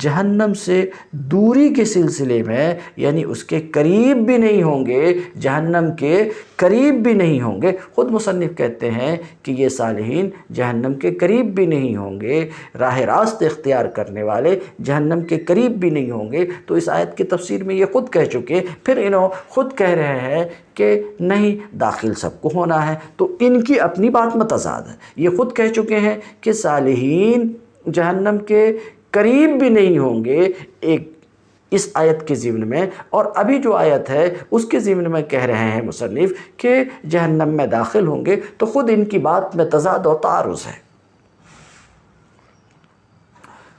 جہنم سے دوری کے سلسلے میں، یعنی اس کے قریب بھی نہیں ہوں گے، جہنم کے قریب بھی نہیں ہوں گے۔ خود مصنف کہتے ہیں کہ یہ صالحین جہنم کے قریب بھی نہیں ہوں گے، راہ راست اختیار کرنے والے جہنم کے قریب بھی نہیں ہوں گے۔ تو اس آیت کی تفسیر میں یہ خود کہہ چکے، پھر انہوں خود کہہ رہے ہیں کہ نہیں داخل سب کو ہونا ہے، تو ان کی اپنی بات متضاد ہے۔ یہ خود کہہ چکے ہیں کہ صالحین جہنم کے قریب بھی نہیں ہوں گے ایک اس آیت کے ضمن میں، اور ابھی جو آیت ہے اس کے ضمن میں کہہ رہے ہیں مصنف کہ جہنم میں داخل ہوں گے، تو خود ان کی بات میں تضاد و تعارض ہے۔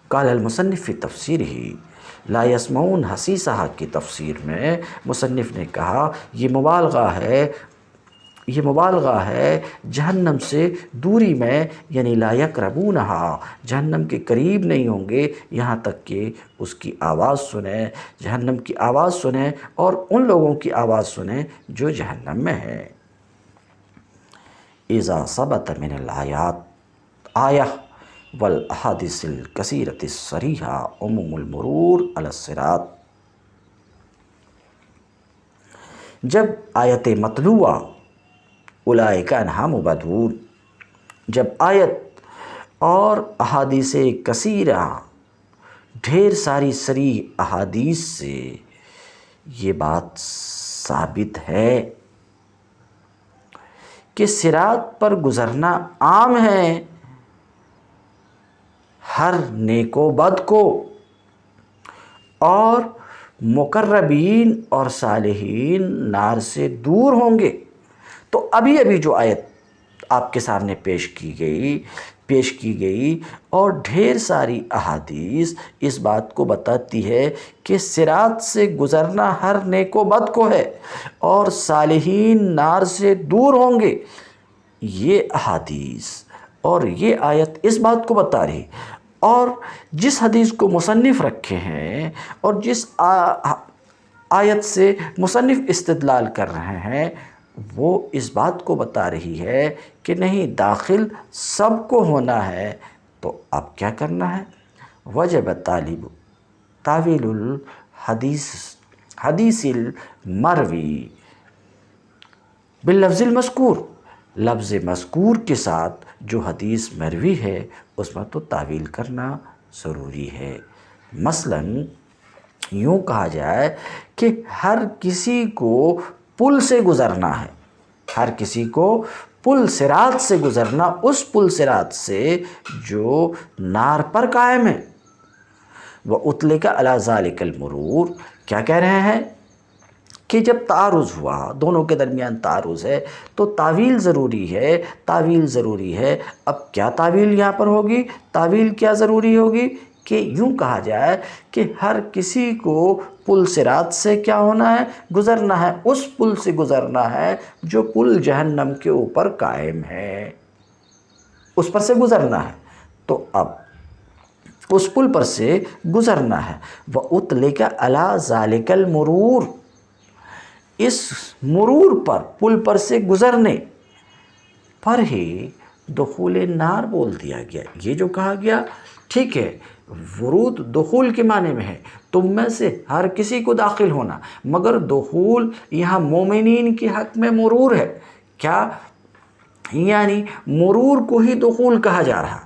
قال المصنف فی تفسیرہ، لا یسمعون حسیسہا کی تفسیر میں مصنف نے کہا یہ مبالغہ ہے جہنم سے دوری میں، یعنی لا یقربونہا، جہنم کے قریب نہیں ہوں گے یہاں تک کہ اس کی آواز سنیں، جہنم کی آواز سنیں اور ان لوگوں کی آواز سنیں جو جہنم میں ہیں۔ اذا ثبت من الآیات آیہ والاحادیث الکثیرۃ الصریحہ عموم المرور علی الصراط، جب آیت مطلوعہ اولئک عنہا مبعدون، جب آیت اور احادیث کثیرہ ڈھیر ساری صریح احادیث سے یہ بات ثابت ہے کہ صراط پر گزرنا عام ہے ہر نیک و بد کو، اور مقربین اور صالحین نار سے دور ہوں گے۔ تو ابھی جو آیت آپ کے سامنے پیش کی گئی اور ڈھیر ساری احادیث اس بات کو بتاتی ہے کہ صراط سے گزرنا ہر نیک و بد کو ہے اور صالحین نار سے دور ہوں گے۔ یہ احادیث اور یہ آیت اس بات کو بتا رہی، اور جس حدیث کو مصنف رکھے ہیں اور جس آیت سے مصنف استدلال کر رہے ہیں وہ اس بات کو بتا رہی ہے کہ نہیں، داخل سب کو ہونا ہے۔ تو اب کیا کرنا ہے؟ وجب تعویل حدیث المروی باللفظ المذکور، لفظ مذکور کے ساتھ جو حدیث مروی ہے اس میں تو تعویل کرنا ضروری ہے۔ مثلاً یوں کہا جائے کہ ہر کسی کو پل سے گزرنا ہے، ہر کسی کو پل صراط سے گزرنا، اس پل صراط سے جو نار پر قائم ہے۔ وَأُطْلِقَ عَلَى ذَلِكَ الْمُرُورُ، کیا کہہ رہے ہیں کہ جب تعارض ہوا، دونوں کے درمیان تعارض ہے تو تعویل ضروری ہے، تعویل ضروری ہے۔ اب کیا تعویل یہاں پر ہوگی؟ تعویل کیا ضروری ہوگی کہ یوں کہا جائے کہ ہر کسی کو پل صراط سے کیا ہونا ہے؟ گزرنا ہے، اس پل سے گزرنا ہے جو پل جہنم کے اوپر قائم ہے، اس پر سے گزرنا ہے۔ تو اب اس پل پر سے گزرنا ہے۔ وَأُطْلِقَ عَلَى ذَلِكَ الْمُرُورُ، اس مرور پر، پل پر سے گزرنے پر ہی دخول نار بول دیا گیا۔ یہ جو کہا گیا ٹھیک ہے، ورود دخول کے معنی میں ہے، تم میں سے ہر کسی کو داخل ہونا، مگر دخول یہاں مومنین کے حق میں مرور ہے۔ کیا یعنی مرور کو ہی دخول کہا جا رہا،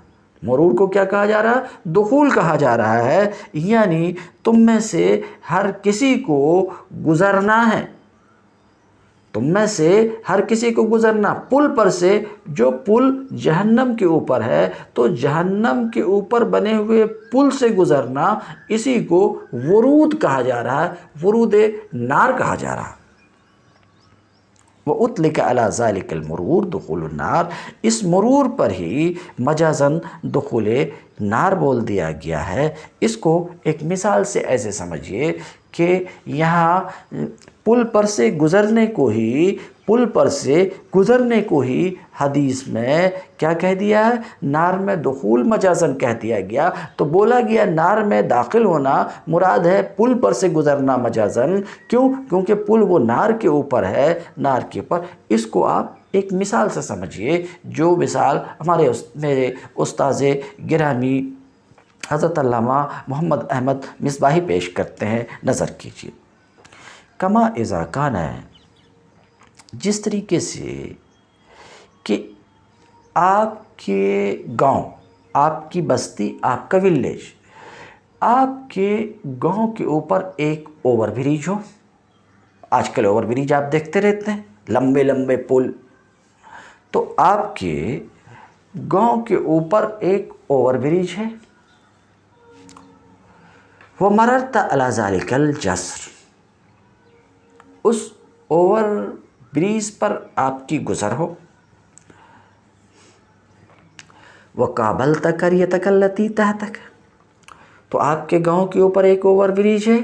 مرور کو کیا کہا جا رہا؟ دخول کہا جا رہا ہے، یعنی تم میں سے ہر کسی کو گزرنا ہے، تم میں سے ہر کسی کو گزرنا پل پر سے، جو پل جہنم کے اوپر ہے، تو جہنم کے اوپر بنے ہوئے پل سے گزرنا، اسی کو ورود کہا جا رہا ہے، ورود نار کہا جا رہا ہے۔ وَأُطْلِقَ عَلَى ذَلِكَ الْمُرُورُ دخول النار، اس مرور پر ہی مجازاً دخول نار بول دیا گیا ہے۔ اس کو ایک مثال سے ایسے سمجھیے کہ یہاں پل پر سے گزرنے کو ہی، پل پر سے گزرنے کو ہی حدیث میں کیا کہہ دیا ہے؟ نار میں دخول مجازاً کہہ دیا گیا۔ تو بولا گیا نار میں داخل ہونا مراد ہے پل پر سے گزرنا مجازاً، کیوں؟ کیونکہ پل وہ نار کے اوپر ہے، نار کے اوپر۔ اس کو آپ ایک مثال سے سمجھیے، جو مثال میرے استاذ گرامی حضرت علامہ محمد احمد مصباحی پیش کرتے ہیں، نظر کیجیے۔ کما اذا کان ہے، جس طریقے سے کہ آپ کے گاؤں، آپ کی بستی، آپ کا ولیج، آپ کے گاؤں کے اوپر ایک اوور بریج ہو۔ آج کل اوور بریج آپ دیکھتے رہتے ہیں، لمبے لمبے پل۔ تو آپ کے گاؤں کے اوپر ایک اوور بریج ہے۔ وَمَرَرْتَ عَلَى ذَلِكَ الْجَسْرِ، اس اوور بریج پر آپ کی گزر ہو۔ وَقَابَلْتَ قَرْيَتَكَ الَّتِي تَحْتَكَ، تو آپ کے گاؤں کے اوپر ایک اوور بریج ہے،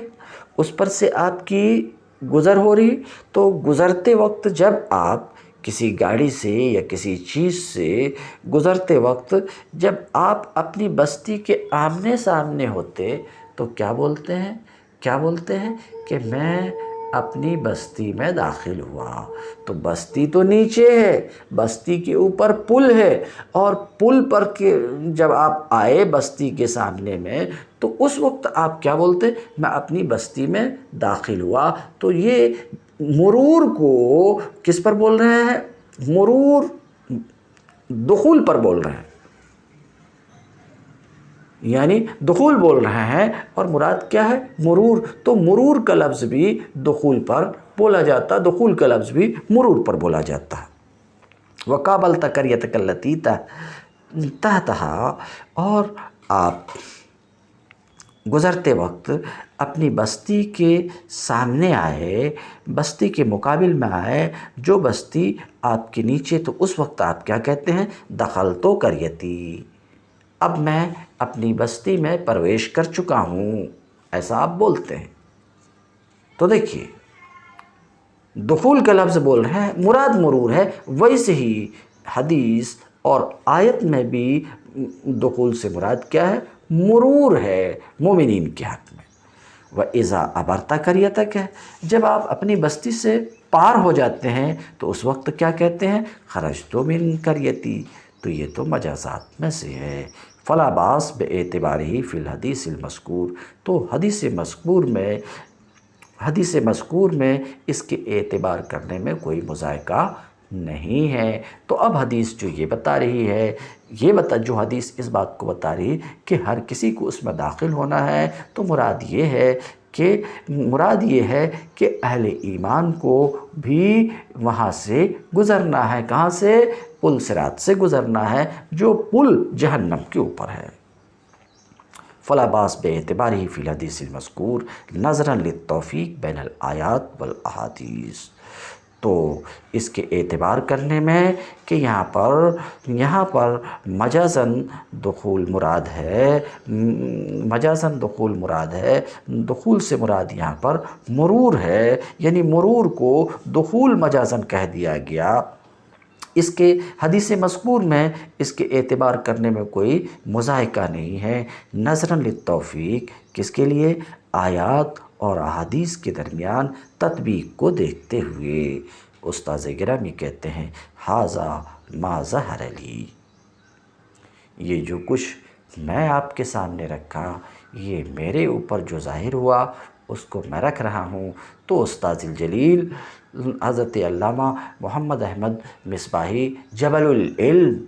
اس پر سے آپ کی گزر ہو رہی۔ تو گزرتے وقت جب آپ کسی گاڑی سے یا کسی چیز سے گزرتے وقت جب آپ اپنی بستی کے آمنے سامنے ہوتے تو کیا بولتے ہیں؟ کیا بولتے ہیں کہ میں اپنی بستی میں داخل ہوا۔ تو بستی تو نیچے ہے، بستی کے اوپر پل ہے، اور پل پر جب آپ آئے بستی کے سامنے میں تو اس وقت آپ کیا بولتے؟ میں اپنی بستی میں داخل ہوا۔ تو یہ مرور کو کس پر بول رہے ہیں؟ مرور دخول پر بول رہے ہیں، یعنی دخول بول رہے ہیں، اور مراد کیا ہے؟ مرور۔ تو مرور کا لفظ بھی دخول پر بولا جاتا، دخول کا لفظ بھی مرور پر بولا جاتا ہے۔ وقابلت قریتک التی تحتہا، اور آپ گزرتے وقت اپنی بستی کے سامنے آئے، بستی کے مقابل میں آئے جو بستی آپ کے نیچے، تو اس وقت آپ کیا کہتے ہیں؟ دخلت قریتی، اب میں اپنی بستی میں پرویش کر چکا ہوں، ایسا آپ بولتے ہیں۔ تو دیکھیے دخول کا لفظ بول رہے ہیں، مراد مرور ہے، ویسے ہی حدیث اور آیت میں بھی دخول سے مراد کیا ہے؟ مرور ہے مومنین کے حق میں۔ وَإِذَا أَبَرْتَ قَرْيَتَكَ، جب آپ اپنی بستی سے پار ہو جاتے ہیں تو اس وقت کیا کہتے ہیں؟ خرجت من قریتی، تو یہ تو مجازات میں سے ہے۔ فلا باس باعتبارہ فی الحدیث المذکور، تو حدیث مذکور میں اس کے اعتبار کرنے میں کوئی مذائقہ نہیں ہے۔ تو اب حدیث جو یہ بتا رہی ہے، جو حدیث اس بات کو بتا رہی کہ ہر کسی کو اس میں داخل ہونا ہے، تو مراد یہ ہے کہ اہل ایمان کو بھی وہاں سے گزرنا ہے۔ کہاں سے؟ پل صراط سے گزرنا ہے، جو پل جہنم کے اوپر ہے۔ فلا باس باعتبارہ فی الحدیث المذکور نظرا للتوفیق بین الآیات والاحادیث، تو اس کے اعتبار کرنے میں کہ یہاں پر مجازاً دخول مراد ہے، دخول سے مراد یہاں پر مرور ہے، یعنی مرور کو دخول مجازاً کہہ دیا گیا۔ اس کے حدیث مذکور میں اس کے اعتبار کرنے میں کوئی مذائقہ نہیں ہے، نظراً للتوفیق، کس کے لیے؟ آیات اور احادیث کے درمیان تطبیق کو دیکھتے ہوئے۔ استاذ گرامی کہتے ہیں ھذا ما ظہر لی، یہ جو کچھ میں آپ کے سامنے رکھا، یہ میرے اوپر جو ظاہر ہوا اس کو میں رکھ رہا ہوں۔ تو استاذ الجلیل حضرت علامہ محمد احمد مصباحی جبل العلم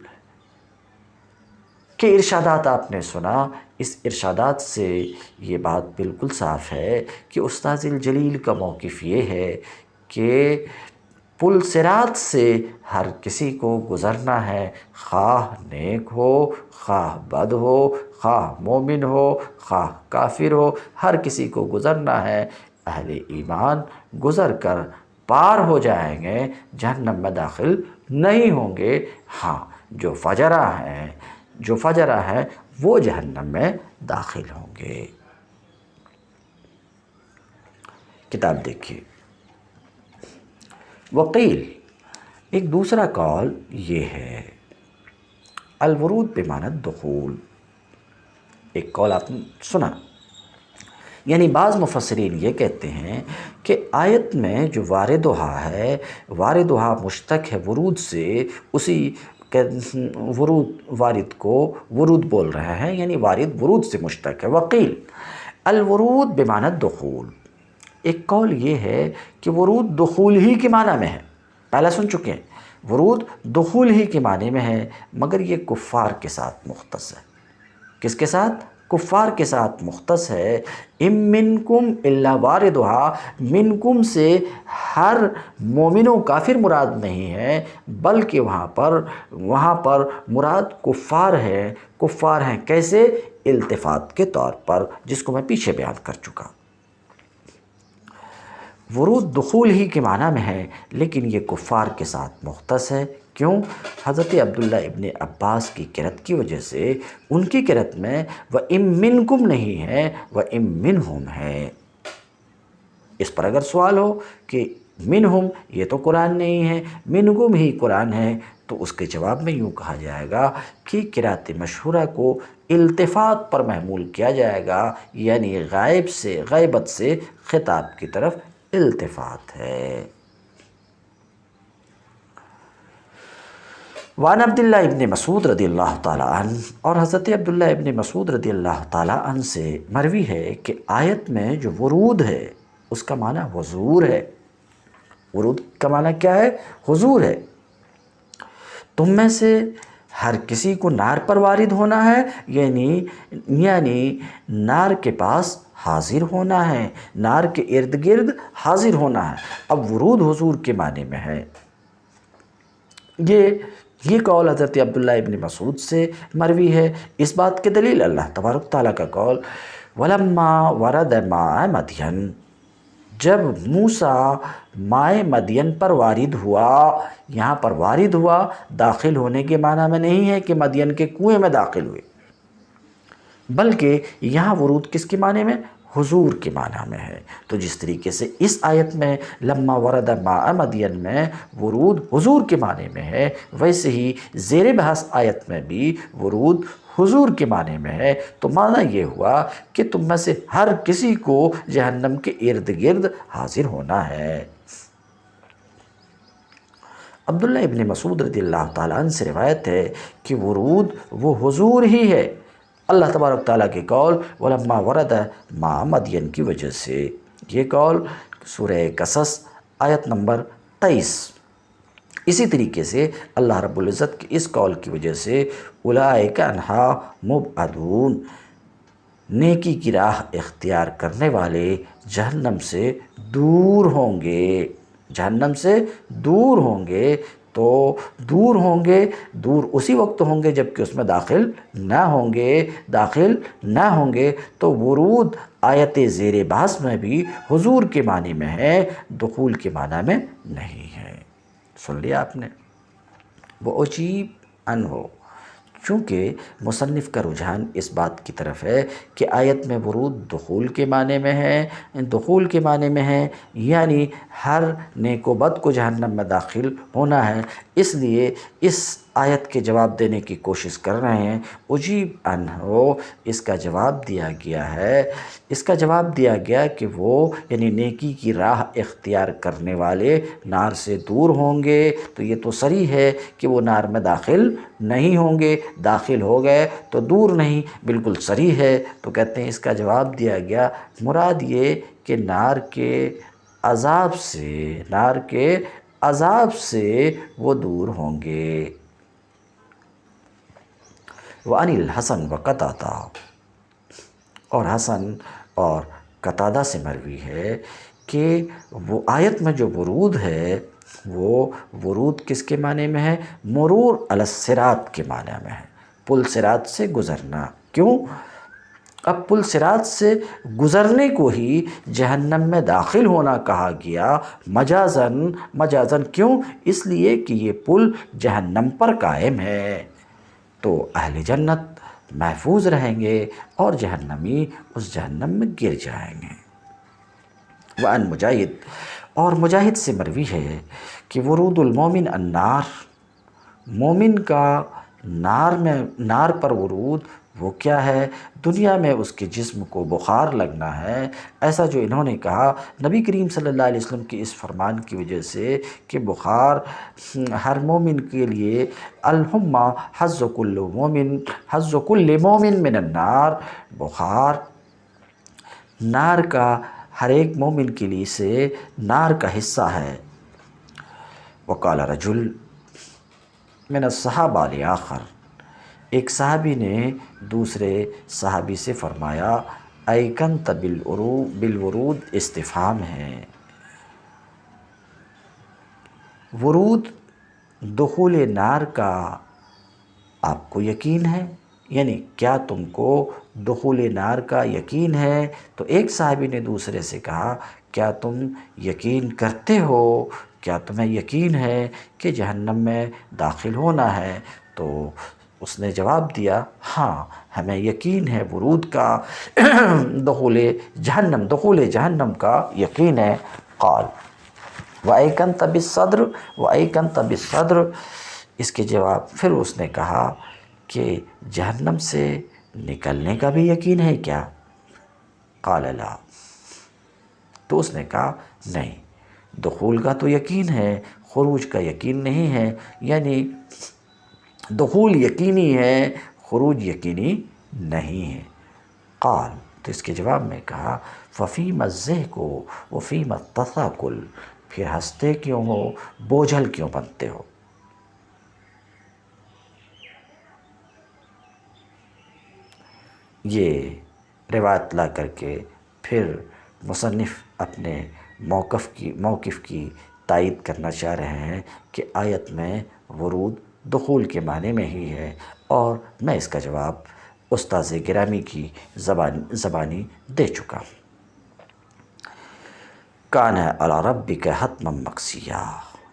کے ارشادات آپ نے سنا، اس ارشادات سے یہ بات بالکل صاف ہے کہ استاذ الجلیل کا موقف یہ ہے کہ پل صراط سے ہر کسی کو گزرنا ہے، خواہ نیک ہو، خواہ بد ہو، خواہ مومن ہو، خواہ کافر ہو، ہر کسی کو گزرنا ہے۔ اہل ایمان گزر کر پار ہو جائیں گے، جہنم میں داخل نہیں ہوں گے۔ ہاں، جو فجرہ ہیں وہ جہنم میں داخل ہوں گے۔ کتاب دیکھیے۔ وقیل، ایک دوسرا قول یہ ہے الورود بمعنی الدخول، ایک قول آپ نے سنا، یعنی بعض مفسرین یہ کہتے ہیں کہ آیت میں جو واردہا ہے، واردہا مشتق ہے ورود سے، اسی وارد کو ورود بول رہے ہیں، یعنی وارد ورود سے مشتق ہے۔ وقیل الورود بمعنی الدخول، ایک قول یہ ہے کہ ورود دخول ہی کے معنی میں ہے، پہلے سن چکے ہیں، ورود دخول ہی کے معنی میں ہے، مگر یہ کفار کے ساتھ مختص ہے۔ کس کے ساتھ؟ کفار کے ساتھ مختص ہے۔ ام منکم الا واردہا، منکم سے ہر مومن و کافر مراد نہیں ہے، بلکہ وہاں پر مراد کفار ہیں۔ کیسے؟ التفات کے طور پر، جس کو میں پیچھے بیان کر چکا۔ ورود دخول ہی کے معنی میں ہے، لیکن یہ کفار کے ساتھ مختص ہے۔ کیوں؟ حضرت عبداللہ ابن عباس کی قرأت کی وجہ سے، ان کی قرأت میں وَإِم مِّنْكُمْ نہیں ہے، وَإِم مِّنْهُمْ ہے۔ اس پر اگر سوال ہو کہ منہم یہ تو قرآن نہیں ہے، منکم ہی قرآن ہے، تو اس کے جواب میں یوں کہا جائے گا کہ قرأت مشہورہ کو التفات پر محمول کیا جائے گا، یعنی غیبت سے خطاب کی طرف التفات ہے۔ وعن عبداللہ ابن مسعود رضی اللہ تعالیٰ عنہ، اور حضرت عبداللہ ابن مسعود رضی اللہ تعالیٰ عنہ سے مروی ہے کہ آیت میں جو ورود ہے اس کا معنی حضور ہے۔ ورود کا معنی کیا ہے؟ حضور ہے۔ تم میں سے ہر کسی کو نار پر وارد ہونا ہے، یعنی نار کے پاس حاضر ہونا ہے، نار کے ارد گرد حاضر ہونا ہے۔ اب ورود حضور کے معنی میں ہے۔ یہ قول حضرت عبداللہ ابن مسعود سے مروی ہے۔ اس بات کے دلیل اللہ تبارک تعالیٰ کا قول وَلَمَّا وَرَدَ مَاءَ مَدْيَنَ، جب موسیٰ مائے مدین پر وارد ہوا، یہاں پر وارد ہوا داخل ہونے کے معنی میں نہیں ہے کہ مدین کے کنویں میں داخل ہوئے، بلکہ یہاں ورود کس کے معنی میں؟ حضور کے معنی میں ہے۔ تو جس طریقے سے اس آیت میں لما ورد ماء مدین میں ورود حضور کے معنی میں ہے، ویسے ہی زیر بحث آیت میں بھی ورود حضور کے معنی میں ہے۔ تو معنی یہ ہوا کہ تم میں سے ہر کسی کو جہنم کے ارد گرد حاضر ہونا ہے۔ عبداللہ ابن مسعود رضی اللہ تعالیٰ عنہ سے روایت ہے کہ ورود وہ حضور ہی ہے، اللہ تبارک تعالیٰ کے قول وَلَمَّا وَرَدَ مَاءَ مَدْيَنَ کی وجہ سے۔ یہ قول سورہ قصص آیت نمبر 23۔ اسی طریقے سے اللہ رب العزت کی اس قول کی وجہ سے اولئک عنہا مبعدون، نیکی کی راہ اختیار کرنے والے جہنم سے دور ہوں گے، جہنم سے دور ہوں گے۔ تو دور ہوں گے، دور اسی وقت ہوں گے جب کہ اس میں داخل نہ ہوں گے۔ تو ورود آیت زیر بحث میں بھی حضور کے معنی میں ہے، دخول کے معنی میں نہیں ہے۔ سن لیا آپ نے؟ وہ عجیب ان ہو، چونکہ مصنف کا رجحان اس بات کی طرف ہے کہ آیت میں ورود دخول کے معنی میں ہے، یعنی ہر نیک و بد کو جہنم میں داخل ہونا ہے، اس لیے اس آیت کے جواب دینے کی کوشش کر رہے ہیں۔ عجیب ان ہو، اس کا جواب دیا گیا کہ وہ یعنی نیکی کی راہ اختیار کرنے والے نار سے دور ہوں گے۔ تو یہ تو صریح ہے کہ وہ نار میں داخل نہیں ہوں گے، داخل ہو گئے تو دور نہیں، بالکل صریح ہے۔ تو کہتے ہیں اس کا جواب دیا گیا، مراد یہ کہ نار کے عذاب سے وہ دور ہوں گے۔ وعن الحسن وقتادہ، اور حسن اور قتادہ سے مروی ہے کہ وہ آیت میں جو ورود ہے وہ ورود کس کے معنی میں ہے؟ مرور علی الصراط کے معنی میں ہے، پل صراط سے گزرنا۔ کیوں؟ اب پل صراط سے گزرنے کو ہی جہنم میں داخل ہونا کہا گیا مجازن۔ کیوں؟ اس لیے کہ یہ پل جہنم پر قائم ہے، تو اہل جنت محفوظ رہیں گے اور جہنمی اس جہنم میں گر جائیں گے۔ وعن مجاہد، اور مجاہد سے مروی ہے کہ ورود المومن النار، مومن کا نار پر ورود وہ کیا ہے؟ دنیا میں اس کے جسم کو بخار لگنا ہے، ایسا جو انہوں نے کہا نبی کریم صلی اللہ علیہ وسلم کے اس فرمان کی وجہ سے کہ بخار ہر مومن کے لیے الحمہ حظ کل مومن من النار، بخار نار کا ہر ایک مومن کے لیے سے نار کا حصہ ہے۔ وقال رجل من الصحابہ لآخر، ایک صحابی نے دوسرے صحابی سے فرمایا ایکنت بالورود، استفہام ہے، ورود دخول نار کا آپ کو یقین ہے؟ یعنی کیا تم کو دخول نار کا یقین ہے؟ تو ایک صحابی نے دوسرے سے کہا کیا تم یقین کرتے ہو، کیا تمہیں یقین ہے کہ جہنم میں داخل ہونا ہے؟ تو اس نے جواب دیا ہاں ہمیں یقین ہے ورود کا، دخول جہنم کا یقین ہے۔ قال وَأَيْقَنْتَ بِالصَّدْرِ، اس کے جواب پھر اس نے کہا کہ جہنم سے نکلنے کا بھی یقین ہے کیا؟ قال لا، تو اس نے کہا نہیں، دخول کا تو یقین ہے، خروج کا یقین نہیں ہے، یعنی دخول یقینی ہے، خروج یقینی نہیں ہے۔ قال، تو اس کے جواب میں کہا فَفِيمَ الضَّحِكُ وَفِيمَ التَّثَاقُلُ، پھر ہنستے کیوں ہو، بوجھل کیوں بنتے ہو؟ یہ روایت لا کر کے پھر مصنف اپنے موقف کی تائید کرنا چاہ رہے ہیں کہ آیت میں ورود دخول کے معنی میں ہی ہے، اور میں اس کا جواب استاذ گرامی کی زبانی دے چکا ہوں۔ کان علی ربک حتما مقضیہ،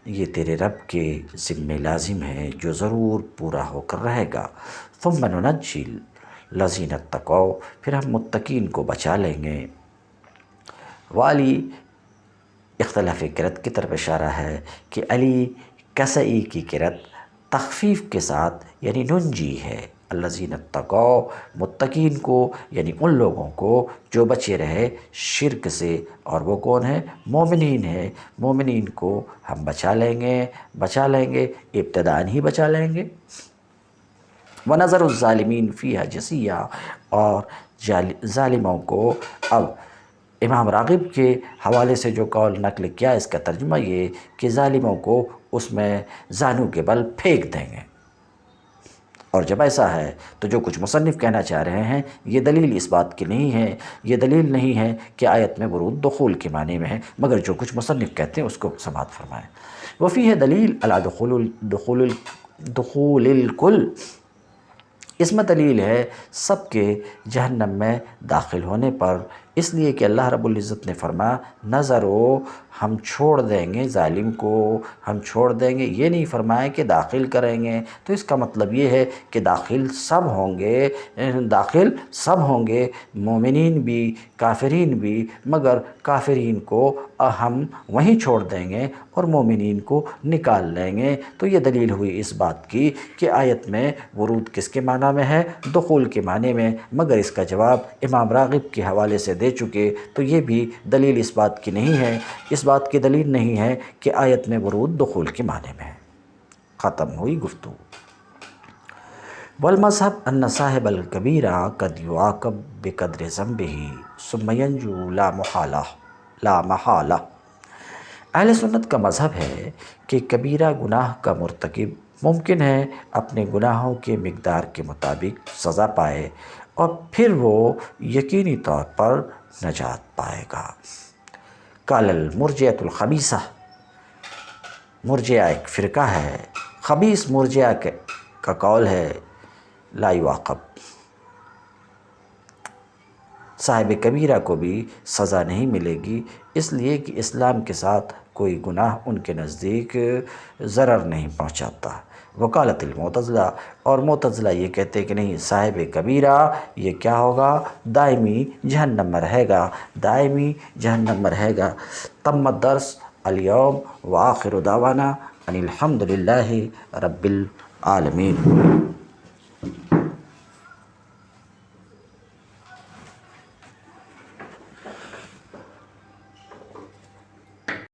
یہ تیرے رب کے ذمہ لازم ہے جو ضرور پورا ہو کر رہے گا۔ ثم ننجی الذین اتقوا، پھر ہم متقین کو بچا لیں گے۔ والی اختلاف قرأت کی طرف اشارہ ہے کہ علی کسئی کی قرأت تخفیف کے ساتھ یعنی ننجی ہے، الذین اتقوا متقین کو، یعنی ان لوگوں کو جو بچے رہے شرک سے، اور وہ کون ہے؟ مومنین ہے۔ مومنین کو ہم بچا لیں گے، ابتداءً ہی بچا لیں گے۔ وَنَذَرُ الظَّالِمِينَ فِيهَا جِثِيًّا، اور ظالموں کو، اب امام راغب کے حوالے سے جو قول نقل کیا اس کا ترجمہ یہ کہ ظالموں کو اس میں زانو کے بل پھینک دیں گے۔ اور جب ایسا ہے تو جو کچھ مصنف کہنا چاہ رہے ہیں یہ دلیل اس بات کی نہیں ہے، یہ دلیل نہیں ہے کہ آیت میں ورود دخول کے معنی میں ہے، مگر جو کچھ مصنف کہتے ہیں اس کو سماعت فرمائیں۔ وفیہ دلیل علی دخول الکل، اس میں دلیل ہے سب کے جہنم میں داخل ہونے پر، اس لیے کہ اللہ رب العزت نے فرمایا نظرو، ہم چھوڑ دیں گے ظالم کو، ہم چھوڑ دیں گے، یہ نہیں فرمایا کہ داخل کریں گے۔ تو اس کا مطلب یہ ہے کہ داخل سب ہوں گے، مومنین بھی کافرین بھی، مگر کافرین کو ہم وہیں چھوڑ دیں گے اور مومنین کو نکال لیں گے۔ تو یہ دلیل ہوئی اس بات کی کہ آیت میں ورود کس کے معنی میں ہے؟ دخول کے معنی میں، مگر اس کا جواب امام راغب کے حوالے سے دے چکے، تو یہ بھی دلیل اس بات کی نہیں ہے، اس بات کی دلیل نہیں ہے کہ آیت میں ورود دخول کے معنی میں ہے۔ ختم ہوئی گفتگو۔ والمذہب ان صاحب الکبیرہ قد یعاقب بقدر ذنبہ ثم ینجو لا محالہ، اہل سنت کا مذہب ہے کہ کبیرہ گناہ کا مرتکب ممکن ہے اپنے گناہوں کے مقدار کے مطابق سزا پائے، اور پھر وہ یقینی طور پر نجات پائے گا۔ قال المرجئۃ الخبیثہ، مرجئہ ایک فرقہ ہے، خبیث مرجئہ کا قول ہے لا یعاقب، صاحب کبیرہ کو بھی سزا نہیں ملے گی، اس لیے کہ اسلام کے ساتھ کوئی گناہ ان کے نزدیک ضرر نہیں پہنچاتا۔ وکالت المعتزلہ، اور معتزلہ یہ کہتے کہ نہیں، صاحب کبیرہ یہ کیا ہوگا؟ دائمی جہنم میں رہے گا، دائمی جہنم میں رہے گا۔ تم الدرس اليوم وآخر دعوانا ان الحمد للہ رب العالمین۔